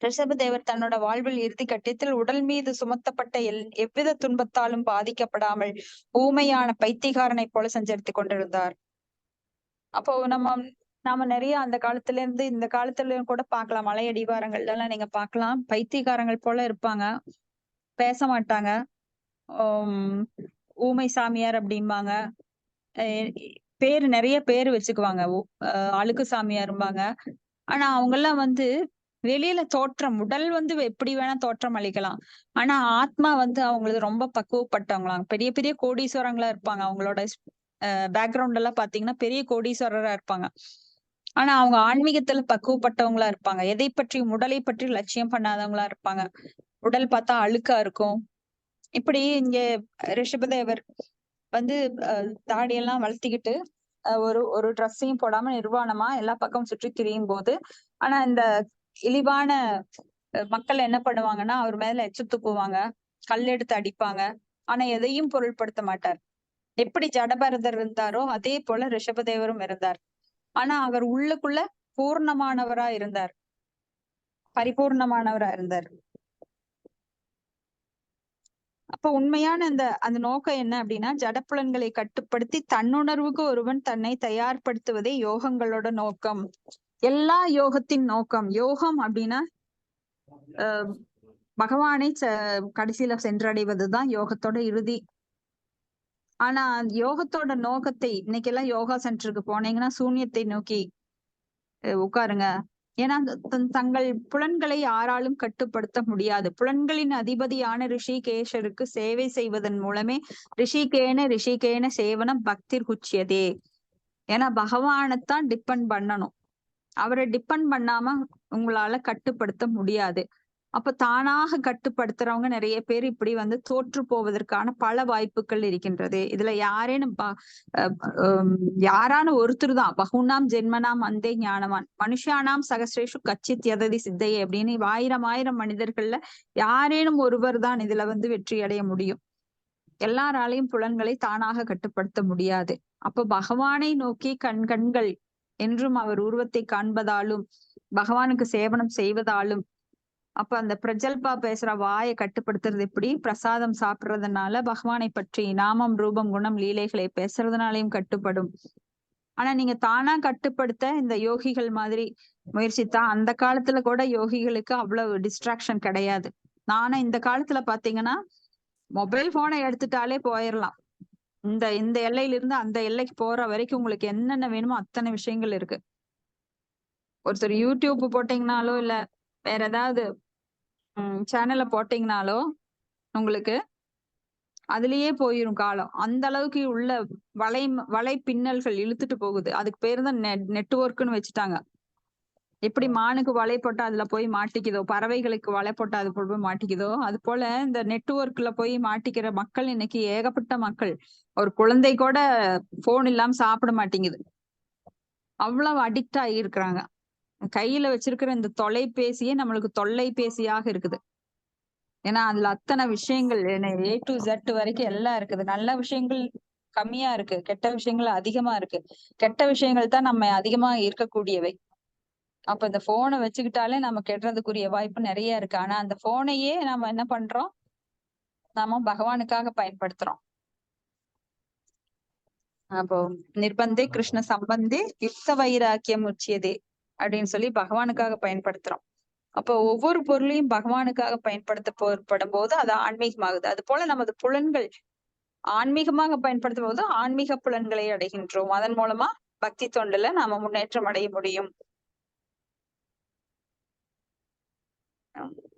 Speaker 1: ரிஷபதேவர் தன்னோட வாழ்வில் இறுதி கட்டத்தில் உடல் மீது சுமத்தப்பட்ட எவ்வித துன்பத்தாலும் பாதிக்கப்படாமல் ஊமையான பைத்தியக்காரனை போல சஞ்சரித்துக் கொண்டிருந்தார். அப்போ நம்ம நாம நிறைய அந்த காலத்துல இருந்து இந்த காலத்துல கூட பார்க்கலாம். மலை அடிவாரங்கள்ல எல்லாம் நீங்க பார்க்கலாம். பைத்தியக்காரங்கள் போல இருப்பாங்க, பேச மாட்டாங்க. ஆம், ஊமை சாமியார் அப்படிம்பாங்க. பேரு நிறைய பேரு வச்சுக்குவாங்க. அழுக்கு சாமியாரும்பாங்க. ஆனா அவங்க எல்லாம் வந்து வெளியில தோற்றம், உடல் வந்து எப்படி வேணா தோற்றம் அளிக்கலாம். ஆனா ஆத்மா வந்து அவங்களுக்கு ரொம்ப பக்குவப்பட்டவங்களாம். பெரிய பெரிய கோடீஸ்வரங்களா இருப்பாங்க. அவங்களோட பேக்ரவுண்ட் எல்லாம் பாத்தீங்கன்னா பெரிய கோடீஸ்வரரா இருப்பாங்க. ஆனா அவங்க ஆன்மீகத்துல பக்குவப்பட்டவங்களா இருப்பாங்க. எதை பற்றி, உடலை பற்றி லட்சியம் பண்ணாதவங்களா இருப்பாங்க. உடல் பார்த்தா அழுக்கா இருக்கும். இப்படி இங்க ரிஷபதேவர் வந்து தாடியெல்லாம் வளர்த்திக்கிட்டு ஒரு ஒரு ட்ரெஸ்ஸையும் போடாம நிர்வாணமா எல்லா பக்கம் சுற்றி திரியும் போது, ஆனா இந்த இழிவான மக்கள் என்ன பண்ணுவாங்கன்னா அவர் மேல எச்சு துப்புவாங்க, கல் எடுத்து அடிப்பாங்க. ஆனா எதையும் பொருட்படுத்த மாட்டார். எப்படி ஜடபரதர் இருந்தாரோ அதே போல ரிஷபதேவரும் இருந்தார். ஆனா அவர் உள்ளுக்குள்ள பூர்ணமானவரா இருந்தார், பரிபூர்ணமானவரா இருந்தார். அப்ப உண்மையான அந்த அந்த நோக்கம் என்ன அப்படின்னா, ஜடப்புலன்களை கட்டுப்படுத்தி தன்னுணர்வுக்கு ஒருவன் தன்னை தயார்படுத்துவதே யோகங்களோட நோக்கம். எல்லா யோகத்தின் நோக்கம். யோகம் அப்படின்னா பகவானை கடைசியில சென்றடைவதுதான் யோகத்தோட இறுதி. ஆனா யோகத்தோட நோக்கத்தை இன்னைக்கு எல்லாம் யோகா சென்டருக்கு போனீங்கன்னா சூன்யத்தை நோக்கி உட்காருங்க. ஏன்னா தங்கள் புலன்களை யாராலும் கட்டுப்படுத்த முடியாது. புலன்களின் அதிபதியான ரிஷிகேஷருக்கு சேவை செய்வதன் மூலமே ரிஷிகேன சேவனம் பக்திர் குச்சியதே. ஏன்னா பகவானைத்தான் டிபெண்ட் பண்ணணும். அவரை டிபெண்ட் பண்ணாம உங்களால கட்டுப்படுத்த முடியாது. அப்ப தானாக கட்டுப்படுத்துறவங்க நிறைய பேர் இப்படி வந்து தோற்று போவதற்கான பல வாய்ப்புகள் இருக்கின்றது. இதுல யாரான ஒருத்தர் தான் பகுனாம் ஜென்மனாம் அந்தே ஞானவான் மனுஷானாம் சகசிரேஷு கச்சித் யததி சித்தையே அப்படின்னு ஆயிரம் மனிதர்கள்ல யாரேனும் ஒருவர் தான் இதுல வந்து வெற்றி அடைய முடியும். எல்லாராலையும் புலன்களை தானாக கட்டுப்படுத்த முடியாது. அப்ப பகவானை நோக்கி கண்கள் என்றும் அவர் உருவத்தை காண்பதாலும் பகவானுக்கு சேவனம் செய்வதாலும், அப்ப அந்த பிரஜல்பா பேசுற வாயை கட்டுப்படுத்துறது எப்படி? பிரசாதம் சாப்பிடுறதுனால, பகவானை பற்றி நாமம் ரூபம் குணம் லீலைகளை பேசுறதுனாலையும் கட்டுப்படும். ஆனா நீங்க தானா கட்டுப்படுத்த இந்த யோகிகள் மாதிரி முயற்சித்தா, அந்த காலத்துல கூட யோகிகளுக்கு அவ்வளவு டிஸ்ட்ராக்ஷன் கிடையாது. நானா இந்த காலத்துல பாத்தீங்கன்னா மொபைல் போனை எடுத்துட்டாலே போயிடலாம். இந்த எல்லையில இருந்து அந்த எல்லைக்கு போற வரைக்கும் உங்களுக்கு என்னென்ன வேணுமோ அத்தனை விஷயங்கள் இருக்கு. ஒருத்தர் யூடியூப் போட்டீங்கனாலோ இல்ல வேற ஏதாவது சேனல்ல போட்டீங்கனாலோ உங்களுக்கு அதுலயே போயிரும் காலம். அந்த அளவுக்கு உள்ள வலை பின்னல்கள் இழுத்துட்டு போகுது. அதுக்கு பேரு தான் நெட்வொர்க்னு வச்சுட்டாங்க. எப்படி மானுக்கு வலை போட்டா அதுல போய் மாட்டிக்குதோ, பறவைகளுக்கு வலை போட்டா அது போய் மாட்டிக்குதோ, அது போல இந்த நெட்வொர்க்ல போய் மாட்டிக்கிற மக்கள் இன்னைக்கு ஏகப்பட்ட மக்கள். ஒரு குழந்தை கூட போன் இல்லாம சாப்பிட மாட்டேங்குது. அவ்வளவு அடிக்ட் ஆகியிருக்கிறாங்க. கையில வச்சிருக்கிற இந்த தொலைபேசியே நம்மளுக்கு தொல்லைபேசியாக இருக்குது. ஏன்னா அதுல அத்தனை விஷயங்கள் A to Z வரைக்கும் எல்லாம் இருக்குது. நல்ல விஷயங்கள் கம்மியா இருக்கு, கெட்ட விஷயங்கள் அதிகமா இருக்கு. கெட்ட விஷயங்கள் தான் நம்ம அதிகமா இருக்கக்கூடியவை. அப்ப இந்த போனை வச்சுக்கிட்டாலே நம்ம கெடுறதுக்குரிய வாய்ப்பு நிறைய இருக்கு. ஆனா அந்த போனையே நம்ம என்ன பண்றோம், நாம பகவானுக்காக பயன்படுத்துறோம். அப்போ நிர்பந்தே கிருஷ்ண சம்பந்தே யுக்த வைராக்கியம் உச்சியதே அப்படின்னு சொல்லி பகவானுக்காக பயன்படுத்துறோம். அப்போ ஒவ்வொரு பொருளையும் பகவானுக்காக பயன்படுத்தப்படும் போது அது ஆன்மீகமாகுது. அது போல நமது புலன்கள் ஆன்மீகமாக பயன்படுத்தும் போது ஆன்மீக புலன்களை அடைகின்றோம். அதன் மூலமா பக்தி தொண்டுல நாம முன்னேற்றம் அடைய முடியும்.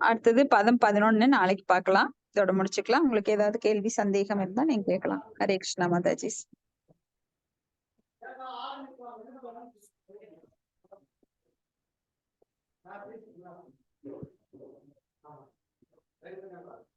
Speaker 1: அடுத்தது பதம் 11 நாளைக்கு பார்க்கலாம். இதோட முடிச்சுக்கலாம். உங்களுக்கு ஏதாவது கேள்வி சந்தேகம் இருந்தா நீங்க கேட்கலாம். ஹரே கிருஷ்ணா மாதாஜி. Thank you.